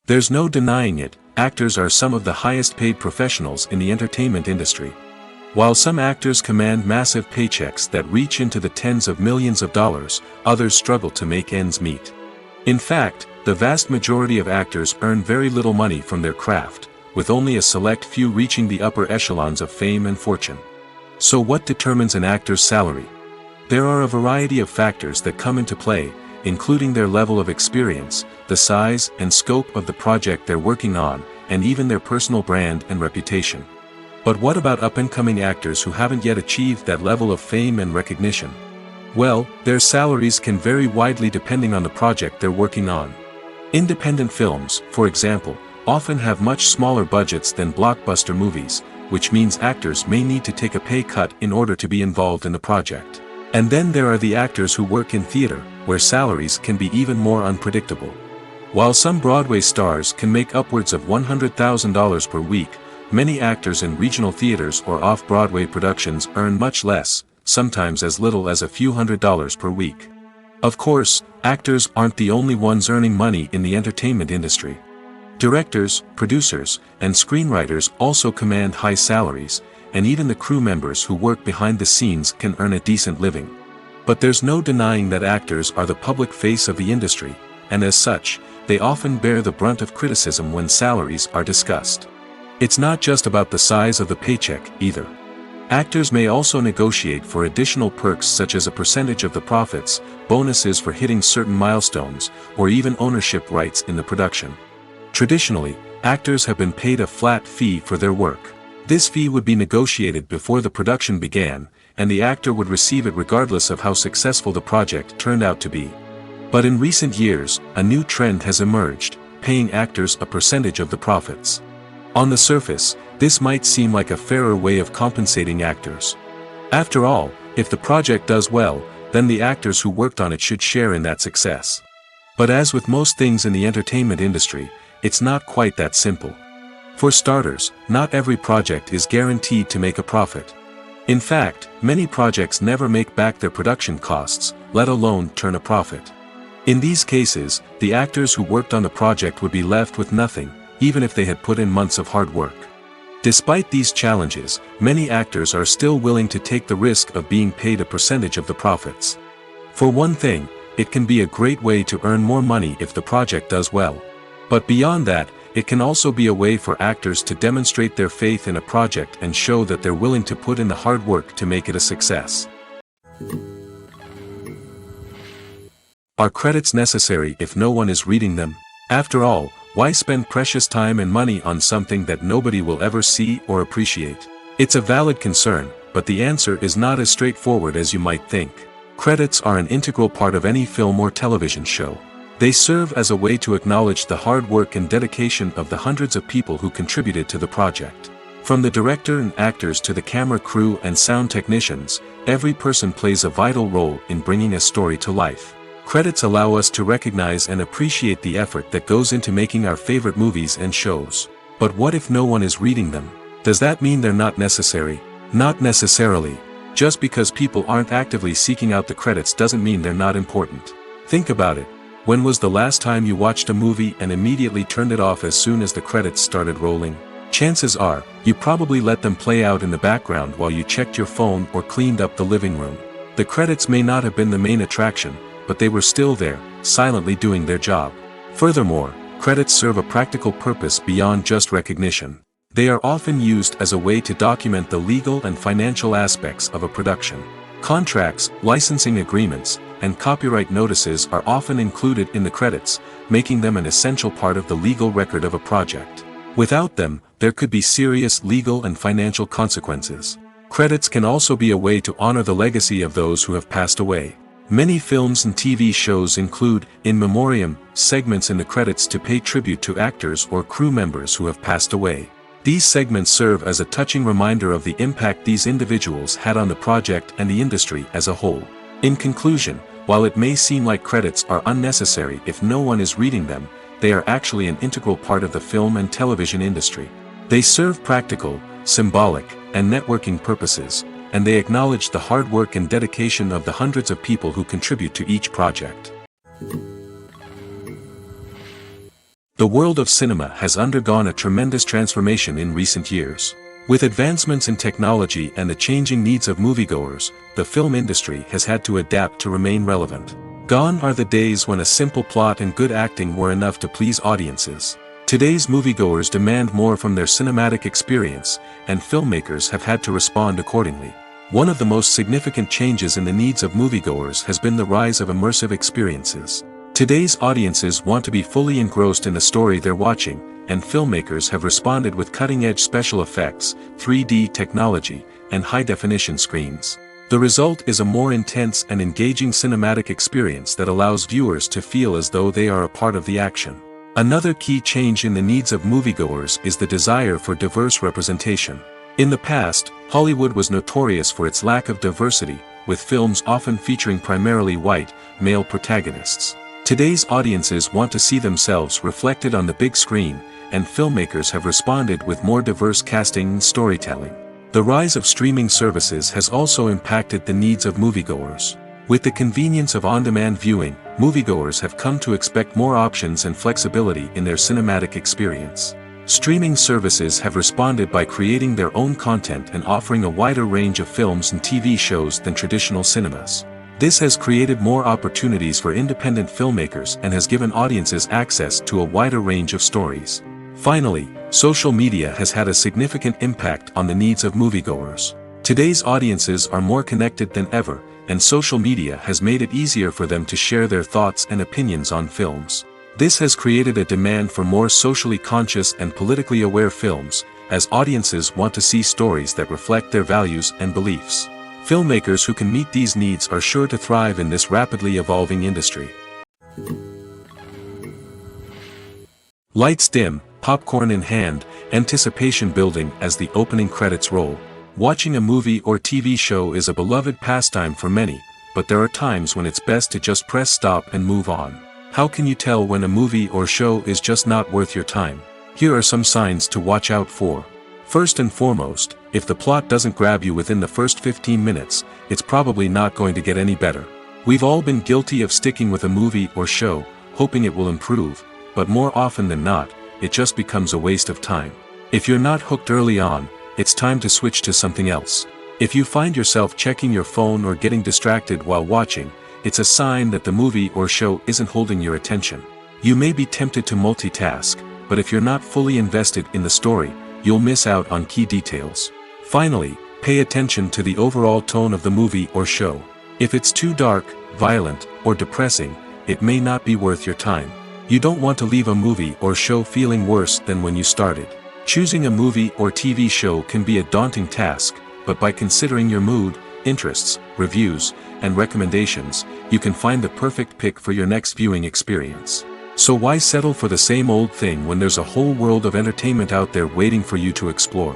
There's no denying it, actors are some of the highest paid professionals in the entertainment industry. While some actors command massive paychecks that reach into the tens of millions of dollars, others struggle to make ends meet. In fact, the vast majority of actors earn very little money from their craft, with only a select few reaching the upper echelons of fame and fortune. So what determines an actor's salary? There are a variety of factors that come into play, including their level of experience, the size and scope of the project they're working on, and even their personal brand and reputation. But what about up-and-coming actors who haven't yet achieved that level of fame and recognition? Well, their salaries can vary widely depending on the project they're working on. Independent films, for example, often have much smaller budgets than blockbuster movies, which means actors may need to take a pay cut in order to be involved in the project. And then there are the actors who work in theater, where salaries can be even more unpredictable. While some Broadway stars can make upwards of $100,000 per week, many actors in regional theaters or off-Broadway productions earn much less, sometimes as little as a few $100s per week. Of course, actors aren't the only ones earning money in the entertainment industry. Directors, producers, and screenwriters also command high salaries, and even the crew members who work behind the scenes can earn a decent living. But there's no denying that actors are the public face of the industry, and as such, they often bear the brunt of criticism when salaries are discussed. It's not just about the size of the paycheck, either. Actors may also negotiate for additional perks such as a percentage of the profits, bonuses for hitting certain milestones, or even ownership rights in the production. Traditionally, actors have been paid a flat fee for their work. This fee would be negotiated before the production began, and the actor would receive it regardless of how successful the project turned out to be. But in recent years, a new trend has emerged, paying actors a percentage of the profits. On the surface, this might seem like a fairer way of compensating actors. After all, if the project does well, then the actors who worked on it should share in that success. But as with most things in the entertainment industry, it's not quite that simple. For starters, not every project is guaranteed to make a profit. In fact, many projects never make back their production costs, let alone turn a profit. In these cases, the actors who worked on the project would be left with nothing, even if they had put in months of hard work. Despite these challenges, many actors are still willing to take the risk of being paid a percentage of the profits. For one thing, it can be a great way to earn more money if the project does well. But beyond that, it can also be a way for actors to demonstrate their faith in a project and show that they're willing to put in the hard work to make it a success. Are credits necessary if no one is reading them? After all, why spend precious time and money on something that nobody will ever see or appreciate? It's a valid concern, but the answer is not as straightforward as you might think. Credits are an integral part of any film or television show. They serve as a way to acknowledge the hard work and dedication of the hundreds of people who contributed to the project. From the director and actors to the camera crew and sound technicians, every person plays a vital role in bringing a story to life. Credits allow us to recognize and appreciate the effort that goes into making our favorite movies and shows. But what if no one is reading them? Does that mean they're not necessary? Not necessarily. Just because people aren't actively seeking out the credits doesn't mean they're not important. Think about it. When was the last time you watched a movie and immediately turned it off as soon as the credits started rolling? Chances are, you probably let them play out in the background while you checked your phone or cleaned up the living room. The credits may not have been the main attraction, but they were still there, silently doing their job. Furthermore, credits serve a practical purpose beyond just recognition. They are often used as a way to document the legal and financial aspects of a production. Contracts, licensing agreements, and copyright notices are often included in the credits, making them an essential part of the legal record of a project. Without them, there could be serious legal and financial consequences. Credits can also be a way to honor the legacy of those who have passed away. Many films and TV shows include, in memoriam, segments in the credits to pay tribute to actors or crew members who have passed away. These segments serve as a touching reminder of the impact these individuals had on the project and the industry as a whole. In conclusion, while it may seem like credits are unnecessary if no one is reading them, they are actually an integral part of the film and television industry. They serve practical, symbolic, and networking purposes, and they acknowledge the hard work and dedication of the hundreds of people who contribute to each project. The world of cinema has undergone a tremendous transformation in recent years. With advancements in technology and the changing needs of moviegoers, the film industry has had to adapt to remain relevant. Gone are the days when a simple plot and good acting were enough to please audiences. Today's moviegoers demand more from their cinematic experience, and filmmakers have had to respond accordingly. One of the most significant changes in the needs of moviegoers has been the rise of immersive experiences. Today's audiences want to be fully engrossed in the story they're watching, and filmmakers have responded with cutting-edge special effects, 3D technology, and high-definition screens. The result is a more intense and engaging cinematic experience that allows viewers to feel as though they are a part of the action. Another key change in the needs of moviegoers is the desire for diverse representation. In the past, Hollywood was notorious for its lack of diversity, with films often featuring primarily white, male protagonists. Today's audiences want to see themselves reflected on the big screen, and filmmakers have responded with more diverse casting and storytelling. The rise of streaming services has also impacted the needs of moviegoers. With the convenience of on-demand viewing, moviegoers have come to expect more options and flexibility in their cinematic experience. Streaming services have responded by creating their own content and offering a wider range of films and TV shows than traditional cinemas. This has created more opportunities for independent filmmakers and has given audiences access to a wider range of stories. Finally, social media has had a significant impact on the needs of moviegoers. Today's audiences are more connected than ever, and social media has made it easier for them to share their thoughts and opinions on films. This has created a demand for more socially conscious and politically aware films, as audiences want to see stories that reflect their values and beliefs. Filmmakers who can meet these needs are sure to thrive in this rapidly evolving industry. Lights dim, popcorn in hand, anticipation building as the opening credits roll. Watching a movie or TV show is a beloved pastime for many, but there are times when it's best to just press stop and move on. How can you tell when a movie or show is just not worth your time? Here are some signs to watch out for. First and foremost, if the plot doesn't grab you within the first 15 minutes, it's probably not going to get any better. We've all been guilty of sticking with a movie or show, hoping it will improve, but more often than not, it just becomes a waste of time. If you're not hooked early on, it's time to switch to something else. If you find yourself checking your phone or getting distracted while watching, it's a sign that the movie or show isn't holding your attention. You may be tempted to multitask, but if you're not fully invested in the story, you'll miss out on key details. Finally, pay attention to the overall tone of the movie or show. If it's too dark, violent, or depressing, it may not be worth your time. You don't want to leave a movie or show feeling worse than when you started. Choosing a movie or TV show can be a daunting task, but by considering your mood, interests, reviews, and recommendations, you can find the perfect pick for your next viewing experience. So why settle for the same old thing when there's a whole world of entertainment out there waiting for you to explore?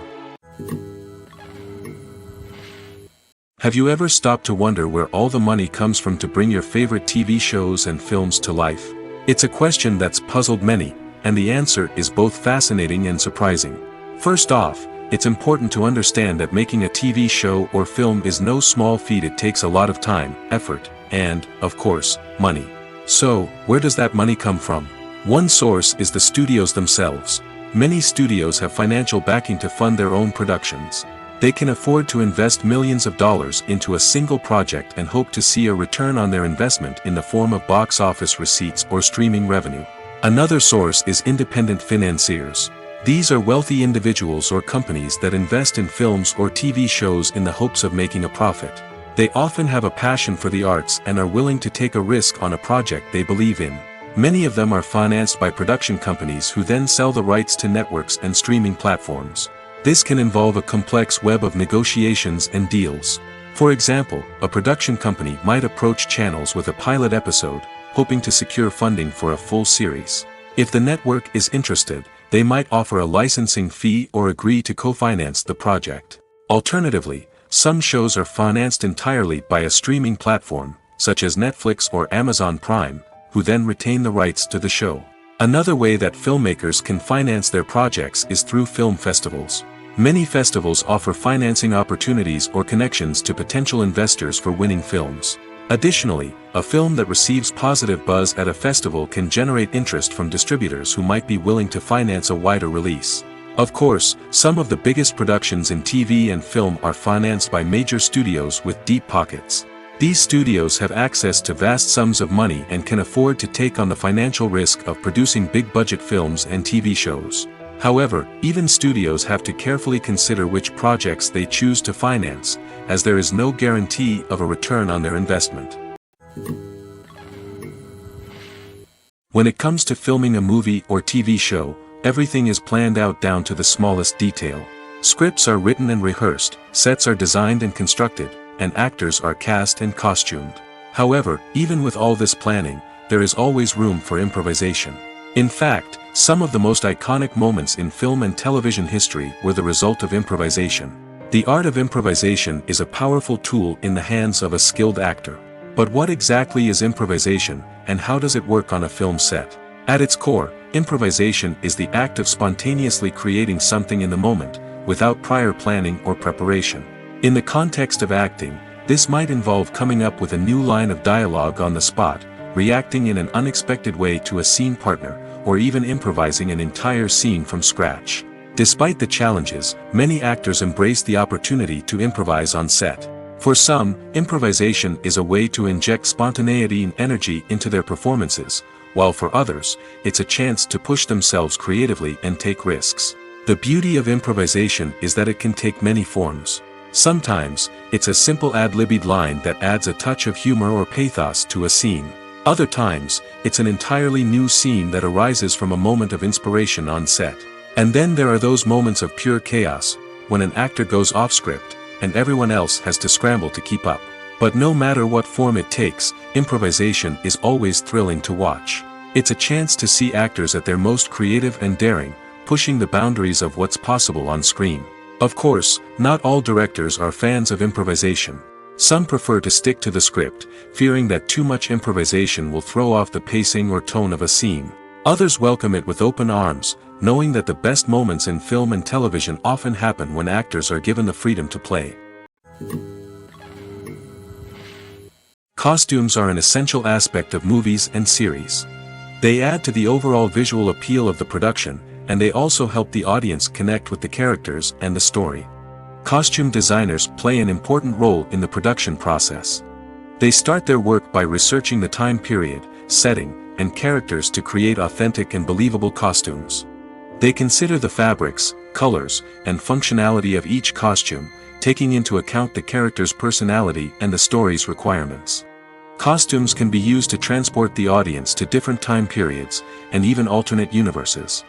Have you ever stopped to wonder where all the money comes from to bring your favorite TV shows and films to life? It's a question that's puzzled many, and the answer is both fascinating and surprising. First off, it's important to understand that making a TV show or film is no small feat. It takes a lot of time, effort, and, of course, money. So, where does that money come from? One source is the studios themselves. Many studios have financial backing to fund their own productions. They can afford to invest millions of dollars into a single project and hope to see a return on their investment in the form of box office receipts or streaming revenue. Another source is independent financiers. These are wealthy individuals or companies that invest in films or TV shows in the hopes of making a profit. They often have a passion for the arts and are willing to take a risk on a project they believe in. Many of them are financed by production companies who then sell the rights to networks and streaming platforms. This can involve a complex web of negotiations and deals. For example, a production company might approach channels with a pilot episode, hoping to secure funding for a full series. If the network is interested, they might offer a licensing fee or agree to co-finance the project. Alternatively, some shows are financed entirely by a streaming platform, such as Netflix or Amazon Prime, who then retain the rights to the show. Another way that filmmakers can finance their projects is through film festivals. Many festivals offer financing opportunities or connections to potential investors for winning films. Additionally, a film that receives positive buzz at a festival can generate interest from distributors who might be willing to finance a wider release. Of course, some of the biggest productions in TV and film are financed by major studios with deep pockets. These studios have access to vast sums of money and can afford to take on the financial risk of producing big-budget films and TV shows. However, even studios have to carefully consider which projects they choose to finance, as there is no guarantee of a return on their investment. When it comes to filming a movie or TV show, everything is planned out down to the smallest detail. Scripts are written and rehearsed, sets are designed and constructed, and actors are cast and costumed. However, even with all this planning, there is always room for improvisation. In fact, some of the most iconic moments in film and television history were the result of improvisation. The art of improvisation is a powerful tool in the hands of a skilled actor. But what exactly is improvisation, and how does it work on a film set? At its core, improvisation is the act of spontaneously creating something in the moment, without prior planning or preparation. In the context of acting, this might involve coming up with a new line of dialogue on the spot, reacting in an unexpected way to a scene partner, or even improvising an entire scene from scratch. Despite the challenges, many actors embrace the opportunity to improvise on set. For some, improvisation is a way to inject spontaneity and energy into their performances, while for others, it's a chance to push themselves creatively and take risks. The beauty of improvisation is that it can take many forms. Sometimes, it's a simple ad-libbed line that adds a touch of humor or pathos to a scene. Other times, it's an entirely new scene that arises from a moment of inspiration on set. And then there are those moments of pure chaos, when an actor goes off script, and everyone else has to scramble to keep up. But no matter what form it takes, improvisation is always thrilling to watch. It's a chance to see actors at their most creative and daring, pushing the boundaries of what's possible on screen. Of course, not all directors are fans of improvisation. Some prefer to stick to the script, fearing that too much improvisation will throw off the pacing or tone of a scene. Others welcome it with open arms, knowing that the best moments in film and television often happen when actors are given the freedom to play. Costumes are an essential aspect of movies and series. They add to the overall visual appeal of the production, and they also help the audience connect with the characters and the story. Costume designers play an important role in the production process. They start their work by researching the time period, setting, and characters to create authentic and believable costumes. They consider the fabrics, colors, and functionality of each costume, taking into account the character's personality and the story's requirements. Costumes can be used to transport the audience to different time periods, and even alternate universes.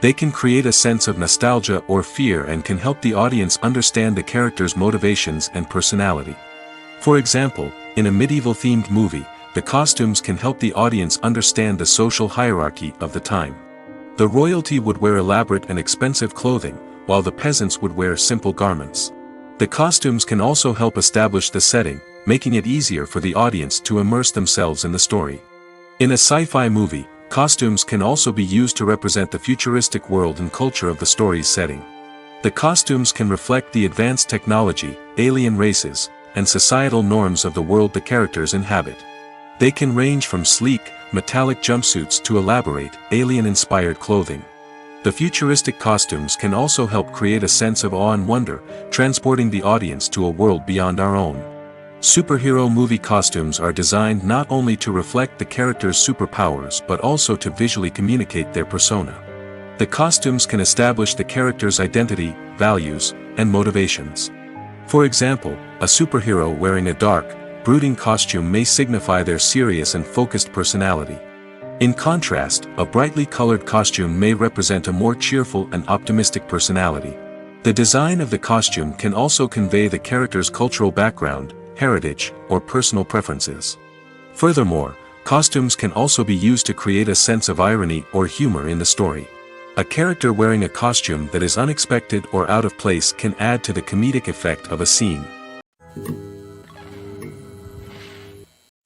They can create a sense of nostalgia or fear and can help the audience understand the character's motivations and personality. For example, in a medieval-themed movie, the costumes can help the audience understand the social hierarchy of the time. The royalty would wear elaborate and expensive clothing, while the peasants would wear simple garments. The costumes can also help establish the setting, making it easier for the audience to immerse themselves in the story. In a sci-fi movie, costumes can also be used to represent the futuristic world and culture of the story's setting. The costumes can reflect the advanced technology, alien races, and societal norms of the world the characters inhabit. They can range from sleek, metallic jumpsuits to elaborate, alien-inspired clothing. The futuristic costumes can also help create a sense of awe and wonder, transporting the audience to a world beyond our own. Superhero movie costumes are designed not only to reflect the character's superpowers but also to visually communicate their persona. The costumes can establish the character's identity, values, and motivations. For example, a superhero wearing a dark, brooding costume may signify their serious and focused personality. In contrast, a brightly colored costume may represent a more cheerful and optimistic personality. The design of the costume can also convey the character's cultural background, heritage, or personal preferences. Furthermore, costumes can also be used to create a sense of irony or humor in the story. A character wearing a costume that is unexpected or out of place can add to the comedic effect of a scene.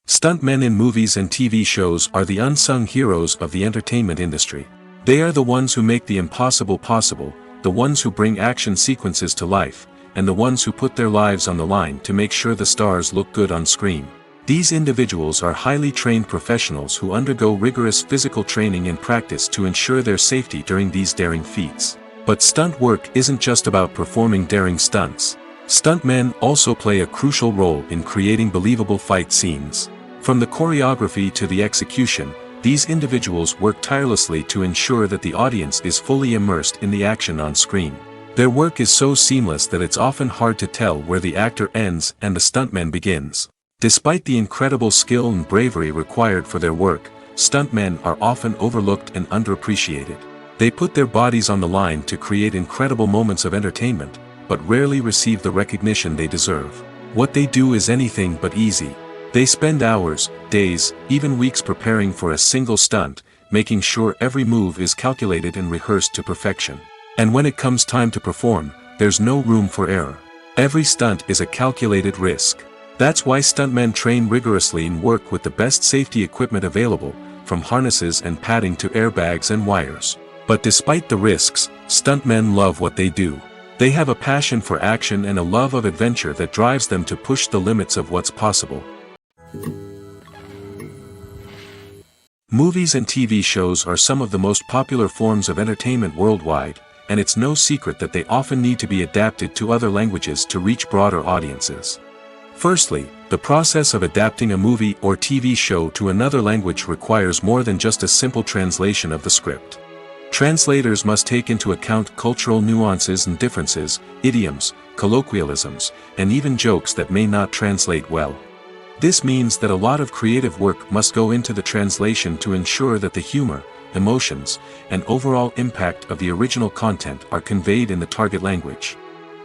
Stuntmen in movies and TV shows are the unsung heroes of the entertainment industry. They are the ones who make the impossible possible, the ones who bring action sequences to life, and the ones who put their lives on the line to make sure the stars look good on screen. These individuals are highly trained professionals who undergo rigorous physical training and practice to ensure their safety during these daring feats. But stunt work isn't just about performing daring stunts. Stuntmen also play a crucial role in creating believable fight scenes. From the choreography to the execution, these individuals work tirelessly to ensure that the audience is fully immersed in the action on screen. Their work is so seamless that it's often hard to tell where the actor ends and the stuntman begins. Despite the incredible skill and bravery required for their work, stuntmen are often overlooked and underappreciated. They put their bodies on the line to create incredible moments of entertainment, but rarely receive the recognition they deserve. What they do is anything but easy. They spend hours, days, even weeks preparing for a single stunt, making sure every move is calculated and rehearsed to perfection. And when it comes time to perform, there's no room for error. Every stunt is a calculated risk. That's why stuntmen train rigorously and work with the best safety equipment available, from harnesses and padding to airbags and wires. But despite the risks, stuntmen love what they do. They have a passion for action and a love of adventure that drives them to push the limits of what's possible. Movies and TV shows are some of the most popular forms of entertainment worldwide, and it's no secret that they often need to be adapted to other languages to reach broader audiences. Firstly, the process of adapting a movie or TV show to another language requires more than just a simple translation of the script. Translators must take into account cultural nuances and differences, idioms, colloquialisms, and even jokes that may not translate well. This means that a lot of creative work must go into the translation to ensure that the humor, emotions, and overall impact of the original content are conveyed in the target language.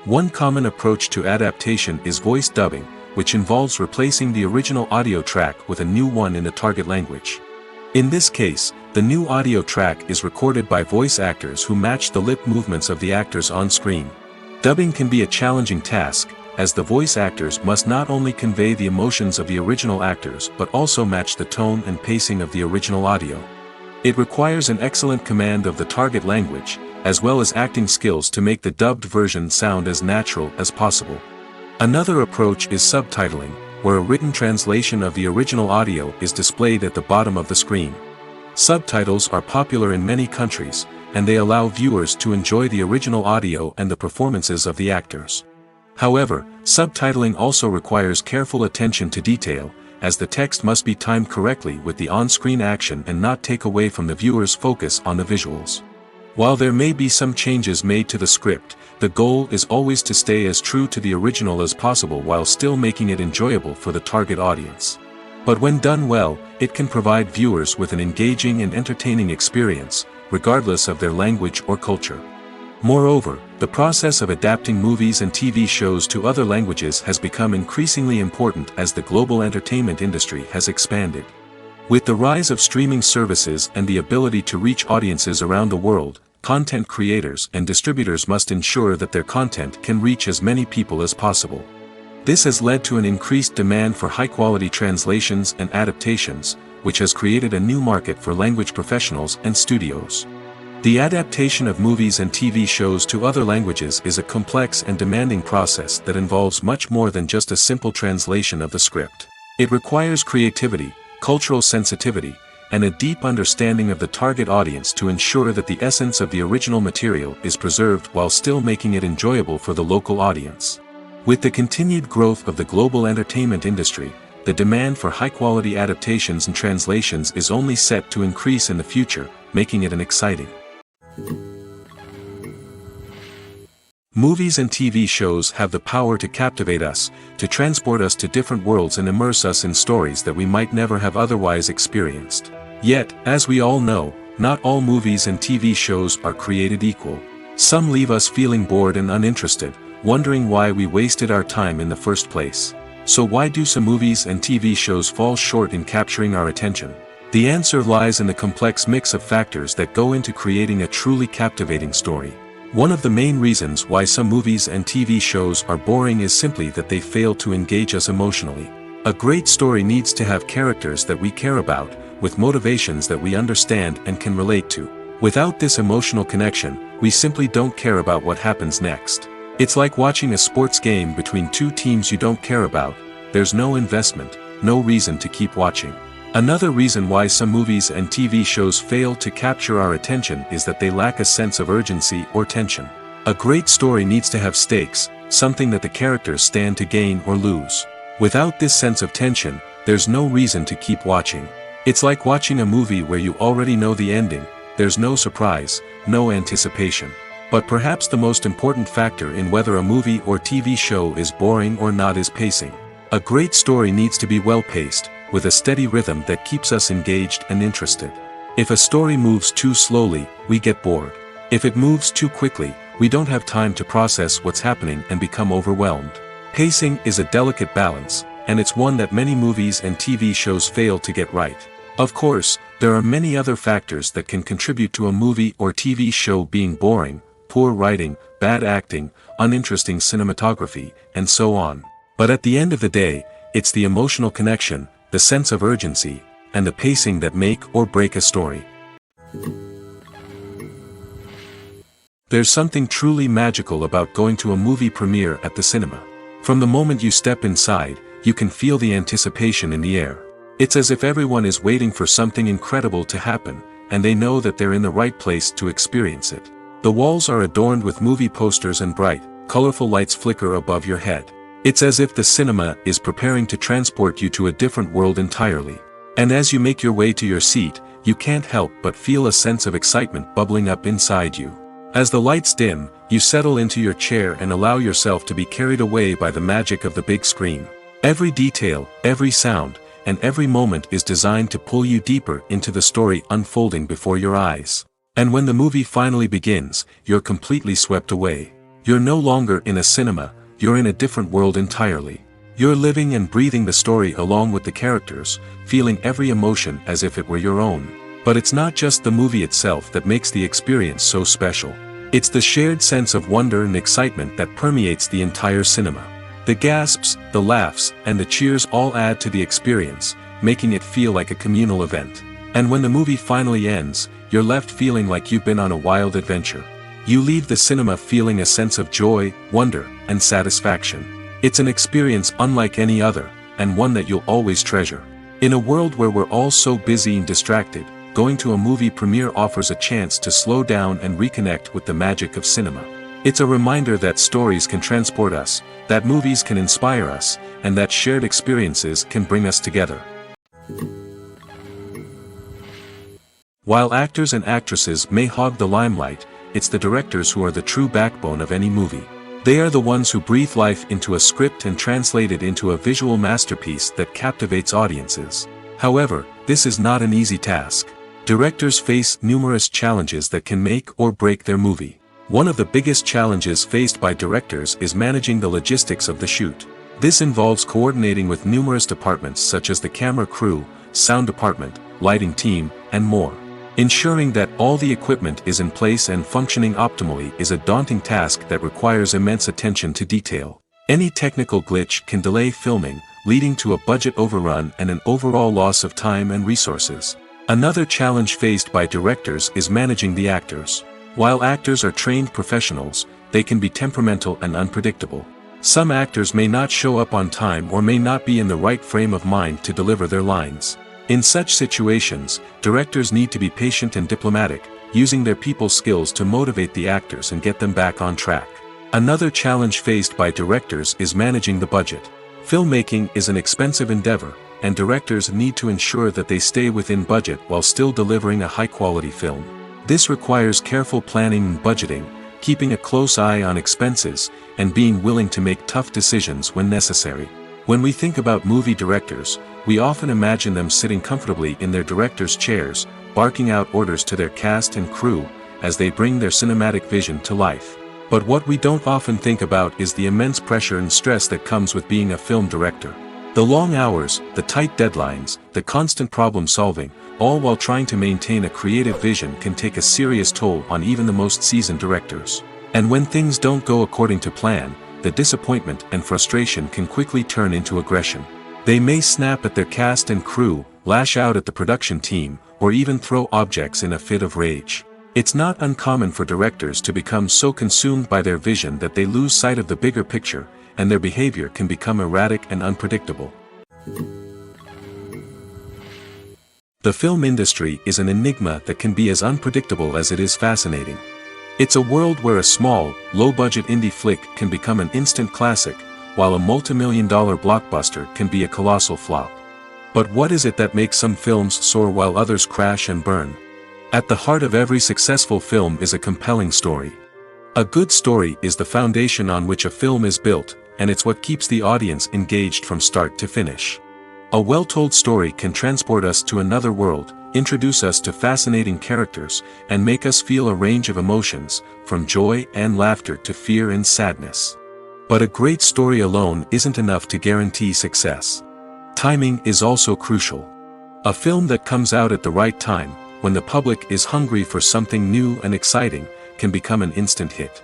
One common approach to adaptation is voice dubbing, which involves replacing the original audio track with a new one in the target language. In this case, the new audio track is recorded by voice actors who match the lip movements of the actors on screen. Dubbing can be a challenging task, as the voice actors must not only convey the emotions of the original actors but also match the tone and pacing of the original audio. It requires an excellent command of the target language, as well as acting skills to make the dubbed version sound as natural as possible. Another approach is subtitling, where a written translation of the original audio is displayed at the bottom of the screen. Subtitles are popular in many countries, and they allow viewers to enjoy the original audio and the performances of the actors. However, subtitling also requires careful attention to detail, as the text must be timed correctly with the on-screen action and not take away from the viewer's focus on the visuals. While there may be some changes made to the script, the goal is always to stay as true to the original as possible while still making it enjoyable for the target audience. But when done well, it can provide viewers with an engaging and entertaining experience, regardless of their language or culture. Moreover, the process of adapting movies and TV shows to other languages has become increasingly important as the global entertainment industry has expanded. With the rise of streaming services and the ability to reach audiences around the world, content creators and distributors must ensure that their content can reach as many people as possible. This has led to an increased demand for high-quality translations and adaptations, which has created a new market for language professionals and studios. The adaptation of movies and TV shows to other languages is a complex and demanding process that involves much more than just a simple translation of the script. It requires creativity, cultural sensitivity, and a deep understanding of the target audience to ensure that the essence of the original material is preserved while still making it enjoyable for the local audience. With the continued growth of the global entertainment industry, the demand for high-quality adaptations and translations is only set to increase in the future, making it an exciting. Movies and TV shows have the power to captivate us, to transport us to different worlds and immerse us in stories that we might never have otherwise experienced. Yet, as we all know, not all movies and TV shows are created equal. Some leave us feeling bored and uninterested, wondering why we wasted our time in the first place. So why do some movies and TV shows fall short in capturing our attention? The answer lies in the complex mix of factors that go into creating a truly captivating story. One of the main reasons why some movies and TV shows are boring is simply that they fail to engage us emotionally. A great story needs to have characters that we care about, with motivations that we understand and can relate to. Without this emotional connection, we simply don't care about what happens next. It's like watching a sports game between two teams you don't care about. There's no investment, no reason to keep watching. Another reason why some movies and TV shows fail to capture our attention is that they lack a sense of urgency or tension. A great story needs to have stakes, something that the characters stand to gain or lose. Without this sense of tension, there's no reason to keep watching. It's like watching a movie where you already know the ending. There's no surprise, no anticipation. But perhaps the most important factor in whether a movie or TV show is boring or not is pacing. A great story needs to be well-paced, with a steady rhythm that keeps us engaged and interested. If a story moves too slowly, we get bored. If it moves too quickly, we don't have time to process what's happening and become overwhelmed. Pacing is a delicate balance, and it's one that many movies and TV shows fail to get right. Of course, there are many other factors that can contribute to a movie or TV show being boring: poor writing, bad acting, uninteresting cinematography, and so on. But at the end of the day, it's the emotional connection, the sense of urgency, and the pacing that make or break a story. There's something truly magical about going to a movie premiere at the cinema. From the moment you step inside, you can feel the anticipation in the air. It's as if everyone is waiting for something incredible to happen, and they know that they're in the right place to experience it. The walls are adorned with movie posters and bright, colorful lights flicker above your head. It's as if the cinema is preparing to transport you to a different world entirely. And as you make your way to your seat, you can't help but feel a sense of excitement bubbling up inside you. As the lights dim, you settle into your chair and allow yourself to be carried away by the magic of the big screen. Every detail, every sound, and every moment is designed to pull you deeper into the story unfolding before your eyes. And when the movie finally begins, you're completely swept away. You're no longer in a cinema, you're in a different world entirely. You're living and breathing the story along with the characters, feeling every emotion as if it were your own. But it's not just the movie itself that makes the experience so special. It's the shared sense of wonder and excitement that permeates the entire cinema. The gasps, the laughs, and the cheers all add to the experience, making it feel like a communal event. And when the movie finally ends, you're left feeling like you've been on a wild adventure. You leave the cinema feeling a sense of joy, wonder, and satisfaction. It's an experience unlike any other, and one that you'll always treasure. In a world where we're all so busy and distracted, going to a movie premiere offers a chance to slow down and reconnect with the magic of cinema. It's a reminder that stories can transport us, that movies can inspire us, and that shared experiences can bring us together. While actors and actresses may hog the limelight, it's the directors who are the true backbone of any movie. They are the ones who breathe life into a script and translate it into a visual masterpiece that captivates audiences. However, this is not an easy task. Directors face numerous challenges that can make or break their movie. One of the biggest challenges faced by directors is managing the logistics of the shoot. This involves coordinating with numerous departments such as the camera crew, sound department, lighting team, and more. Ensuring that all the equipment is in place and functioning optimally is a daunting task that requires immense attention to detail. Any technical glitch can delay filming, leading to a budget overrun and an overall loss of time and resources. Another challenge faced by directors is managing the actors. While actors are trained professionals, they can be temperamental and unpredictable. Some actors may not show up on time or may not be in the right frame of mind to deliver their lines. In such situations, directors need to be patient and diplomatic, using their people skills to motivate the actors and get them back on track. Another challenge faced by directors is managing the budget. Filmmaking is an expensive endeavor, and directors need to ensure that they stay within budget while still delivering a high-quality film. This requires careful planning and budgeting, keeping a close eye on expenses, and being willing to make tough decisions when necessary. When we think about movie directors, we often imagine them sitting comfortably in their director's chairs, barking out orders to their cast and crew, as they bring their cinematic vision to life. But what we don't often think about is the immense pressure and stress that comes with being a film director. The long hours, the tight deadlines, the constant problem solving, all while trying to maintain a creative vision can take a serious toll on even the most seasoned directors. And when things don't go according to plan, the disappointment and frustration can quickly turn into aggression. They may snap at their cast and crew, lash out at the production team, or even throw objects in a fit of rage. It's not uncommon for directors to become so consumed by their vision that they lose sight of the bigger picture, and their behavior can become erratic and unpredictable. The film industry is an enigma that can be as unpredictable as it is fascinating. It's a world where a small, low-budget indie flick can become an instant classic, while a multi-million-dollar blockbuster can be a colossal flop. But what is it that makes some films soar while others crash and burn? At the heart of every successful film is a compelling story. A good story is the foundation on which a film is built, and it's what keeps the audience engaged from start to finish. A well-told story can transport us to another world, introduce us to fascinating characters, and make us feel a range of emotions, from joy and laughter to fear and sadness. But a great story alone isn't enough to guarantee success. Timing is also crucial. A film that comes out at the right time, when the public is hungry for something new and exciting, can become an instant hit.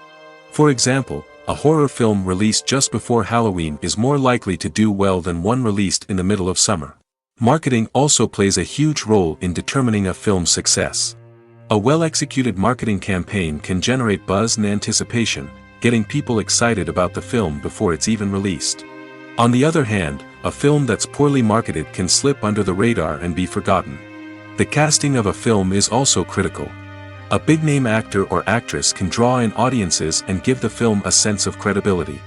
For example, a horror film released just before Halloween is more likely to do well than one released in the middle of summer. Marketing also plays a huge role in determining a film's success. A well-executed marketing campaign can generate buzz and anticipation, getting people excited about the film before it's even released. On the other hand, a film that's poorly marketed can slip under the radar and be forgotten. The casting of a film is also critical. A big-name actor or actress can draw in audiences and give the film a sense of credibility.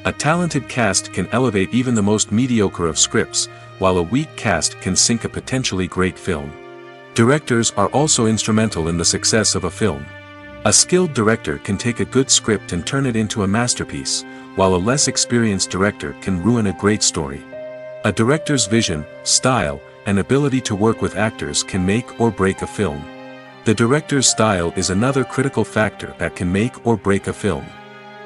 A talented cast can elevate even the most mediocre of scripts, while a weak cast can sink a potentially great film. Directors are also instrumental in the success of a film. A skilled director can take a good script and turn it into a masterpiece, while a less experienced director can ruin a great story. A director's vision, style, and ability to work with actors can make or break a film. The director's style is another critical factor that can make or break a film.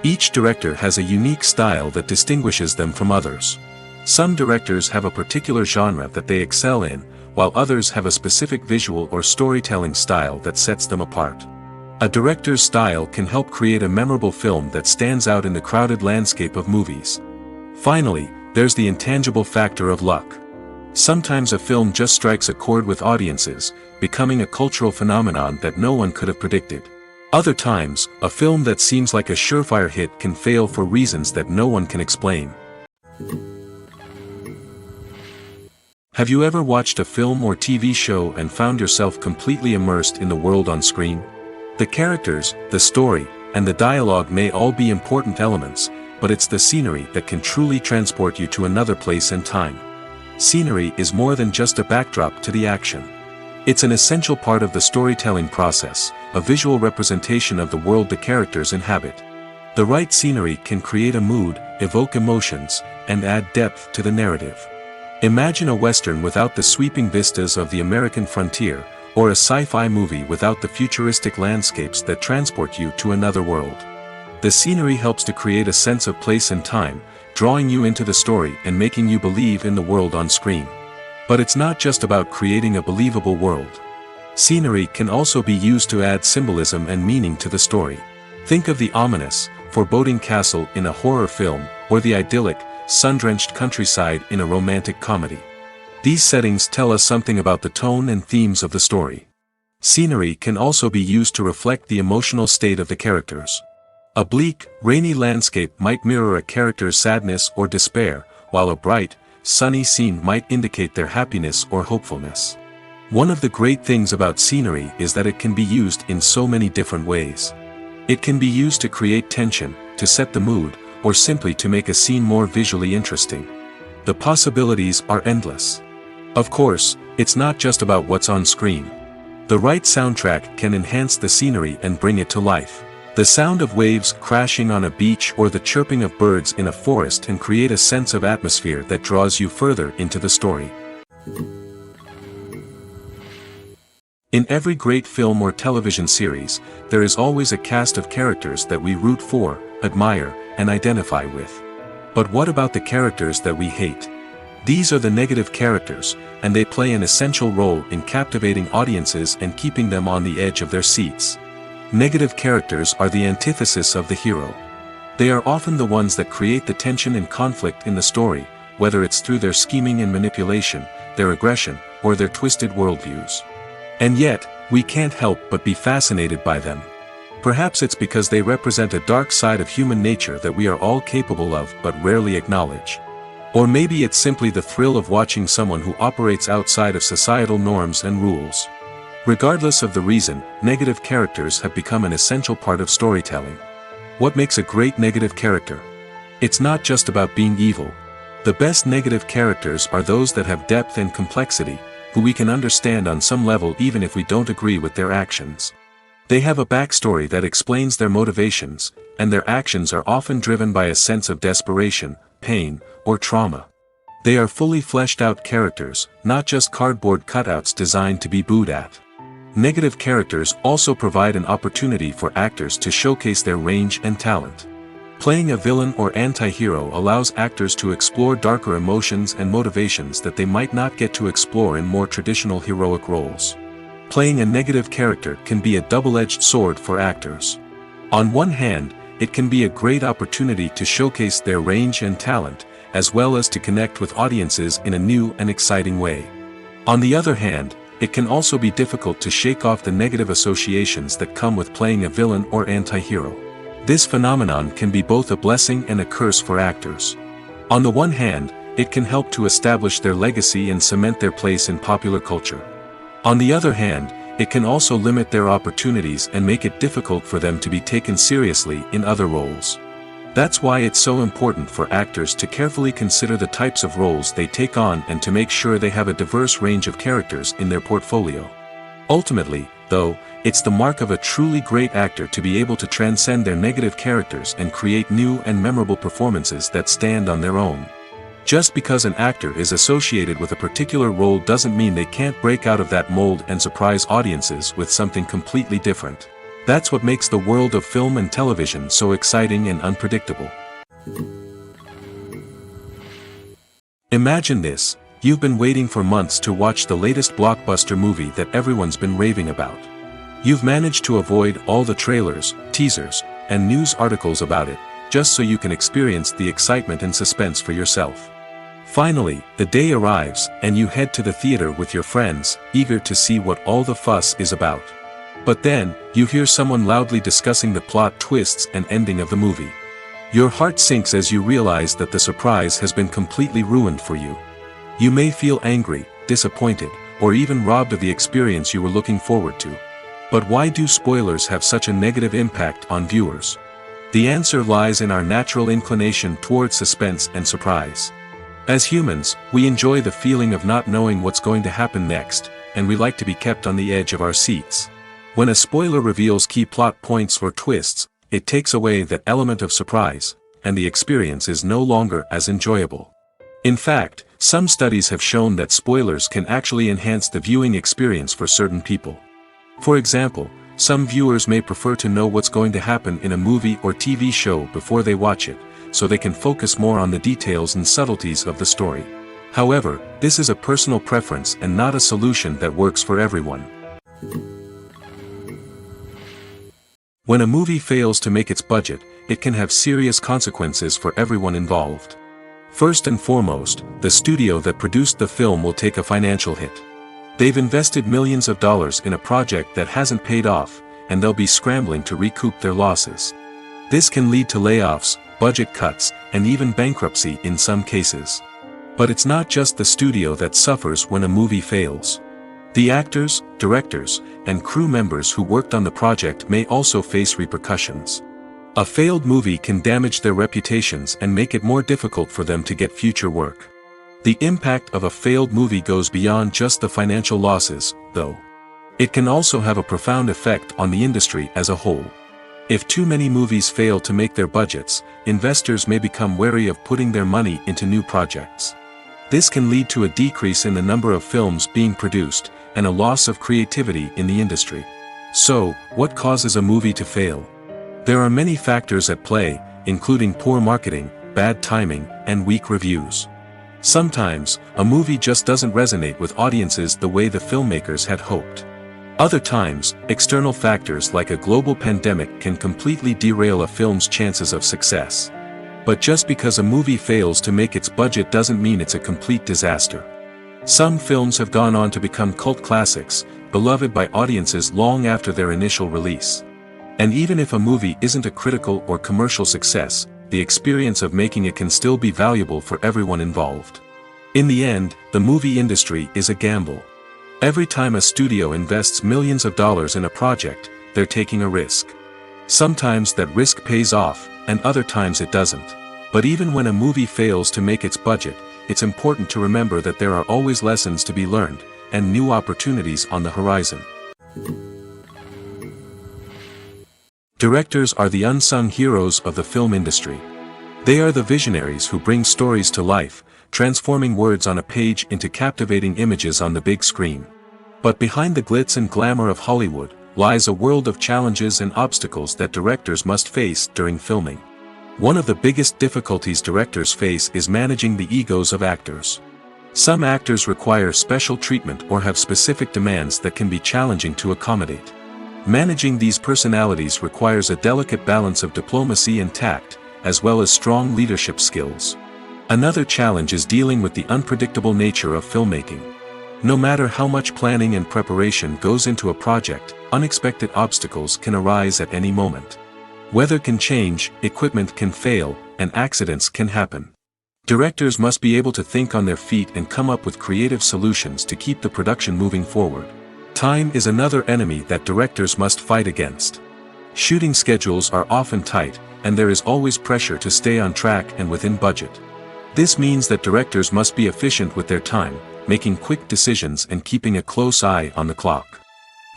Each director has a unique style that distinguishes them from others. Some directors have a particular genre that they excel in, while others have a specific visual or storytelling style that sets them apart. A director's style can help create a memorable film that stands out in the crowded landscape of movies. Finally, there's the intangible factor of luck. Sometimes a film just strikes a chord with audiences, becoming a cultural phenomenon that no one could have predicted. Other times, a film that seems like a surefire hit can fail for reasons that no one can explain. Have you ever watched a film or TV show and found yourself completely immersed in the world on screen? The characters, the story, and the dialogue may all be important elements, but it's the scenery that can truly transport you to another place and time. Scenery is more than just a backdrop to the action. It's an essential part of the storytelling process, a visual representation of the world the characters inhabit. The right scenery can create a mood, evoke emotions, and add depth to the narrative. Imagine a Western without the sweeping vistas of the American frontier, or a sci-fi movie without the futuristic landscapes that transport you to another world. The scenery helps to create a sense of place and time, drawing you into the story and making you believe in the world on screen. But it's not just about creating a believable world. Scenery can also be used to add symbolism and meaning to the story. Think of the ominous, foreboding castle in a horror film, or the idyllic, sun-drenched countryside in a romantic comedy. These settings tell us something about the tone and themes of the story. Scenery can also be used to reflect the emotional state of the characters. A bleak, rainy landscape might mirror a character's sadness or despair, while a bright, sunny scene might indicate their happiness or hopefulness. One of the great things about scenery is that it can be used in so many different ways. It can be used to create tension, to set the mood, or simply to make a scene more visually interesting. The possibilities are endless. Of course, it's not just about what's on screen. The right soundtrack can enhance the scenery and bring it to life. The sound of waves crashing on a beach or the chirping of birds in a forest can create a sense of atmosphere that draws you further into the story. In every great film or television series, there is always a cast of characters that we root for, admire, and identify with. But what about the characters that we hate? These are the negative characters, and they play an essential role in captivating audiences and keeping them on the edge of their seats. Negative characters are the antithesis of the hero. They are often the ones that create the tension and conflict in the story, whether it's through their scheming and manipulation, their aggression, or their twisted worldviews. And yet, we can't help but be fascinated by them. Perhaps it's because they represent a dark side of human nature that we are all capable of but rarely acknowledge. Or maybe it's simply the thrill of watching someone who operates outside of societal norms and rules. Regardless of the reason, negative characters have become an essential part of storytelling. What makes a great negative character? It's not just about being evil. The best negative characters are those that have depth and complexity, who we can understand on some level even if we don't agree with their actions. They have a backstory that explains their motivations, and their actions are often driven by a sense of desperation, pain, or trauma. They are fully fleshed out characters, not just cardboard cutouts designed to be booed at. Negative characters also provide an opportunity for actors to showcase their range and talent. Playing a villain or anti-hero allows actors to explore darker emotions and motivations that they might not get to explore in more traditional heroic roles. Playing a negative character can be a double-edged sword for actors. On one hand, it can be a great opportunity to showcase their range and talent, as well as to connect with audiences in a new and exciting way. On the other hand, it can also be difficult to shake off the negative associations that come with playing a villain or anti-hero. This phenomenon can be both a blessing and a curse for actors. On the one hand, it can help to establish their legacy and cement their place in popular culture. On the other hand, it can also limit their opportunities and make it difficult for them to be taken seriously in other roles. That's why it's so important for actors to carefully consider the types of roles they take on and to make sure they have a diverse range of characters in their portfolio. Ultimately, though, it's the mark of a truly great actor to be able to transcend their negative characters and create new and memorable performances that stand on their own. Just because an actor is associated with a particular role doesn't mean they can't break out of that mold and surprise audiences with something completely different. That's what makes the world of film and television so exciting and unpredictable. Imagine this: you've been waiting for months to watch the latest blockbuster movie that everyone's been raving about. You've managed to avoid all the trailers, teasers, and news articles about it, just so you can experience the excitement and suspense for yourself. Finally, the day arrives, and you head to the theater with your friends, eager to see what all the fuss is about. But then, you hear someone loudly discussing the plot twists and ending of the movie. Your heart sinks as you realize that the surprise has been completely ruined for you. You may feel angry, disappointed, or even robbed of the experience you were looking forward to. But why do spoilers have such a negative impact on viewers? The answer lies in our natural inclination towards suspense and surprise. As humans, we enjoy the feeling of not knowing what's going to happen next, and we like to be kept on the edge of our seats. When a spoiler reveals key plot points or twists, it takes away that element of surprise, and the experience is no longer as enjoyable. In fact, some studies have shown that spoilers can actually enhance the viewing experience for certain people. For example, some viewers may prefer to know what's going to happen in a movie or TV show before they watch it, so they can focus more on the details and subtleties of the story. However, this is a personal preference and not a solution that works for everyone. When a movie fails to make its budget, it can have serious consequences for everyone involved. First and foremost, the studio that produced the film will take a financial hit. They've invested millions of dollars in a project that hasn't paid off, and they'll be scrambling to recoup their losses. This can lead to layoffs, budget cuts, and even bankruptcy in some cases. But it's not just the studio that suffers when a movie fails. The actors, directors, and crew members who worked on the project may also face repercussions. A failed movie can damage their reputations and make it more difficult for them to get future work. The impact of a failed movie goes beyond just the financial losses, though. It can also have a profound effect on the industry as a whole. If too many movies fail to make their budgets, investors may become wary of putting their money into new projects. This can lead to a decrease in the number of films being produced, and a loss of creativity in the industry. So, what causes a movie to fail? There are many factors at play, including poor marketing, bad timing, and weak reviews. Sometimes, a movie just doesn't resonate with audiences the way the filmmakers had hoped. Other times, external factors like a global pandemic can completely derail a film's chances of success. But just because a movie fails to make its budget doesn't mean it's a complete disaster. Some films have gone on to become cult classics, beloved by audiences long after their initial release. And even if a movie isn't a critical or commercial success, the experience of making it can still be valuable for everyone involved. In the end, the movie industry is a gamble. Every time a studio invests millions of dollars in a project, they're taking a risk. Sometimes that risk pays off, and other times it doesn't. But even when a movie fails to make its budget, it's important to remember that there are always lessons to be learned, and new opportunities on the horizon. Directors are the unsung heroes of the film industry. They are the visionaries who bring stories to life, transforming words on a page into captivating images on the big screen. But behind the glitz and glamour of Hollywood, lies a world of challenges and obstacles that directors must face during filming. One of the biggest difficulties directors face is managing the egos of actors. Some actors require special treatment or have specific demands that can be challenging to accommodate. Managing these personalities requires a delicate balance of diplomacy and tact, as well as strong leadership skills. Another challenge is dealing with the unpredictable nature of filmmaking. No matter how much planning and preparation goes into a project, unexpected obstacles can arise at any moment. Weather can change, equipment can fail, and accidents can happen. Directors must be able to think on their feet and come up with creative solutions to keep the production moving forward. Time is another enemy that directors must fight against. Shooting schedules are often tight, and there is always pressure to stay on track and within budget. This means that directors must be efficient with their time, making quick decisions and keeping a close eye on the clock.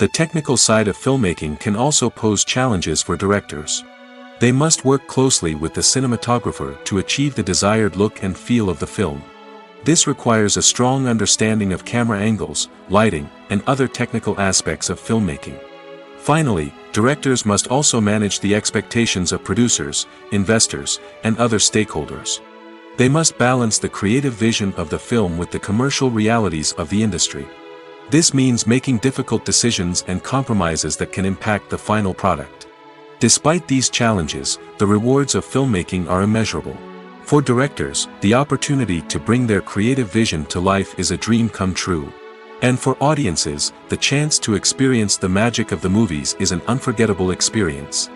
The technical side of filmmaking can also pose challenges for directors. They must work closely with the cinematographer to achieve the desired look and feel of the film. This requires a strong understanding of camera angles, lighting, and other technical aspects of filmmaking. Finally, directors must also manage the expectations of producers, investors, and other stakeholders. They must balance the creative vision of the film with the commercial realities of the industry. This means making difficult decisions and compromises that can impact the final product. Despite these challenges, the rewards of filmmaking are immeasurable. For directors, the opportunity to bring their creative vision to life is a dream come true. And for audiences, the chance to experience the magic of the movies is an unforgettable experience.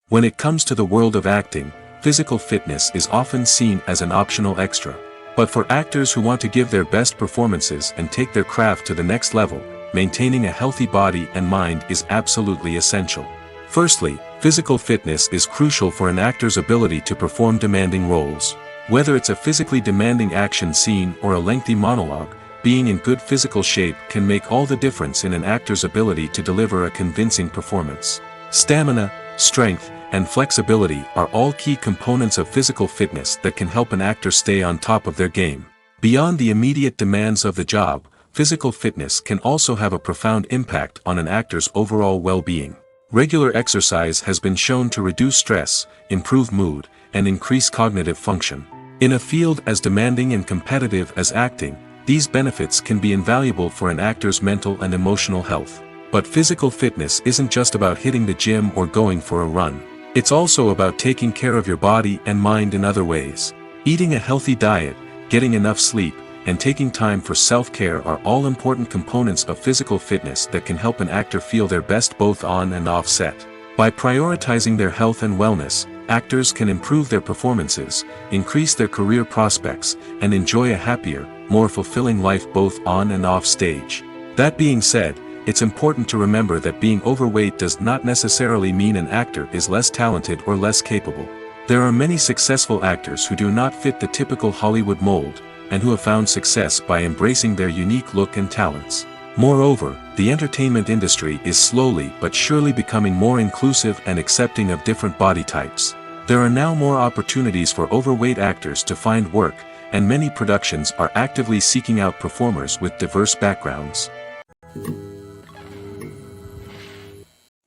When it comes to the world of acting, physical fitness is often seen as an optional extra. But for actors who want to give their best performances and take their craft to the next level, maintaining a healthy body and mind is absolutely essential. Firstly, physical fitness is crucial for an actor's ability to perform demanding roles. Whether it's a physically demanding action scene or a lengthy monologue, being in good physical shape can make all the difference in an actor's ability to deliver a convincing performance. Stamina, strength, and flexibility are all key components of physical fitness that can help an actor stay on top of their game. Beyond the immediate demands of the job, physical fitness can also have a profound impact on an actor's overall well-being. Regular exercise has been shown to reduce stress, improve mood, and increase cognitive function. In a field as demanding and competitive as acting, these benefits can be invaluable for an actor's mental and emotional health. But physical fitness isn't just about hitting the gym or going for a run. It's also about taking care of your body and mind in other ways. Eating a healthy diet, getting enough sleep, and taking time for self-care are all important components of physical fitness that can help an actor feel their best both on and off set. By prioritizing their health and wellness, actors can improve their performances, increase their career prospects, and enjoy a happier, more fulfilling life both on and off stage. That being said, it's important to remember that being overweight does not necessarily mean an actor is less talented or less capable. There are many successful actors who do not fit the typical Hollywood mold, and who have found success by embracing their unique look and talents. Moreover, the entertainment industry is slowly but surely becoming more inclusive and accepting of different body types. There are now more opportunities for overweight actors to find work, and many productions are actively seeking out performers with diverse backgrounds.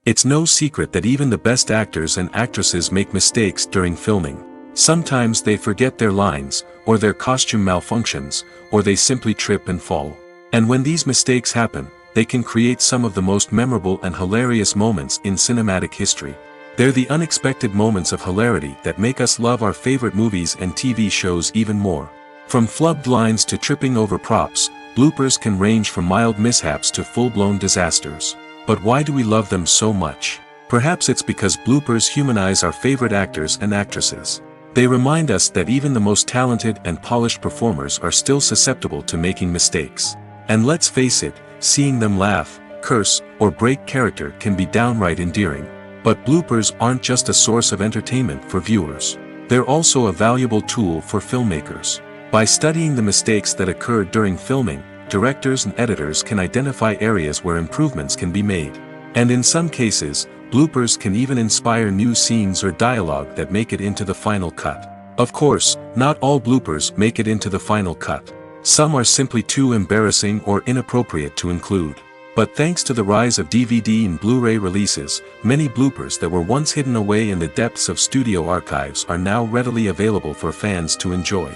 It's no secret that even the best actors and actresses make mistakes during filming. Sometimes they forget their lines, or their costume malfunctions, or they simply trip and fall. And when these mistakes happen, they can create some of the most memorable and hilarious moments in cinematic history. They're the unexpected moments of hilarity that make us love our favorite movies and TV shows even more. From flubbed lines to tripping over props, bloopers can range from mild mishaps to full-blown disasters. But why do we love them so much? Perhaps it's because bloopers humanize our favorite actors and actresses. They remind us that even the most talented and polished performers are still susceptible to making mistakes. And let's face it, seeing them laugh, curse, or break character can be downright endearing. But bloopers aren't just a source of entertainment for viewers. They're also a valuable tool for filmmakers. By studying the mistakes that occurred during filming, directors and editors can identify areas where improvements can be made. And in some cases, bloopers can even inspire new scenes or dialogue that make it into the final cut. Of course, not all bloopers make it into the final cut. Some are simply too embarrassing or inappropriate to include. But thanks to the rise of DVD and Blu-ray releases, many bloopers that were once hidden away in the depths of studio archives are now readily available for fans to enjoy.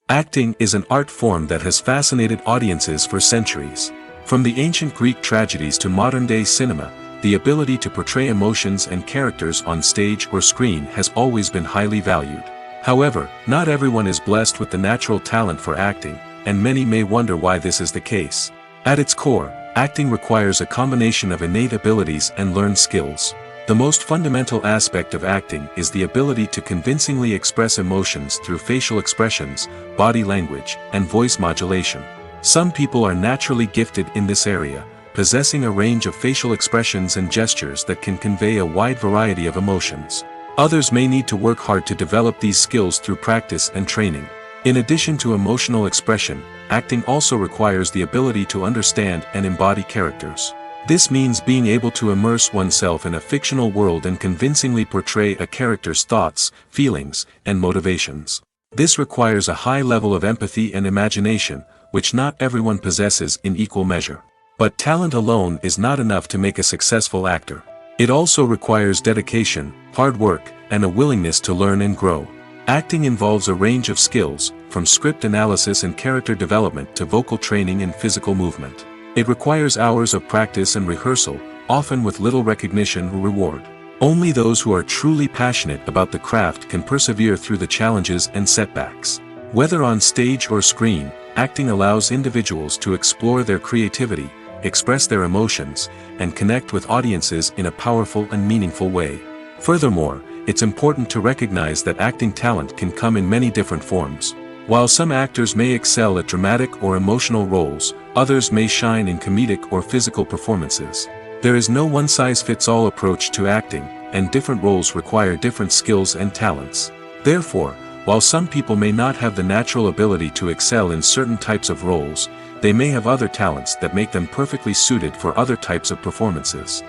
Acting is an art form that has fascinated audiences for centuries. From the ancient Greek tragedies to modern-day cinema, the ability to portray emotions and characters on stage or screen has always been highly valued. However, not everyone is blessed with the natural talent for acting, and many may wonder why this is the case. At its core, acting requires a combination of innate abilities and learned skills. The most fundamental aspect of acting is the ability to convincingly express emotions through facial expressions, body language, and voice modulation. Some people are naturally gifted in this area, possessing a range of facial expressions and gestures that can convey a wide variety of emotions. Others may need to work hard to develop these skills through practice and training. In addition to emotional expression, acting also requires the ability to understand and embody characters. This means being able to immerse oneself in a fictional world and convincingly portray a character's thoughts, feelings, and motivations. This requires a high level of empathy and imagination, which not everyone possesses in equal measure. But talent alone is not enough to make a successful actor. It also requires dedication, hard work, and a willingness to learn and grow. Acting involves a range of skills, from script analysis and character development to vocal training and physical movement. It requires hours of practice and rehearsal, often with little recognition or reward. Only those who are truly passionate about the craft can persevere through the challenges and setbacks. Whether on stage or screen, acting allows individuals to explore their creativity, express their emotions, and connect with audiences in a powerful and meaningful way. Furthermore, it's important to recognize that acting talent can come in many different forms. While some actors may excel at dramatic or emotional roles, others may shine in comedic or physical performances. There is no one-size-fits-all approach to acting, and different roles require different skills and talents. Therefore, while some people may not have the natural ability to excel in certain types of roles, they may have other talents that make them perfectly suited for other types of performances.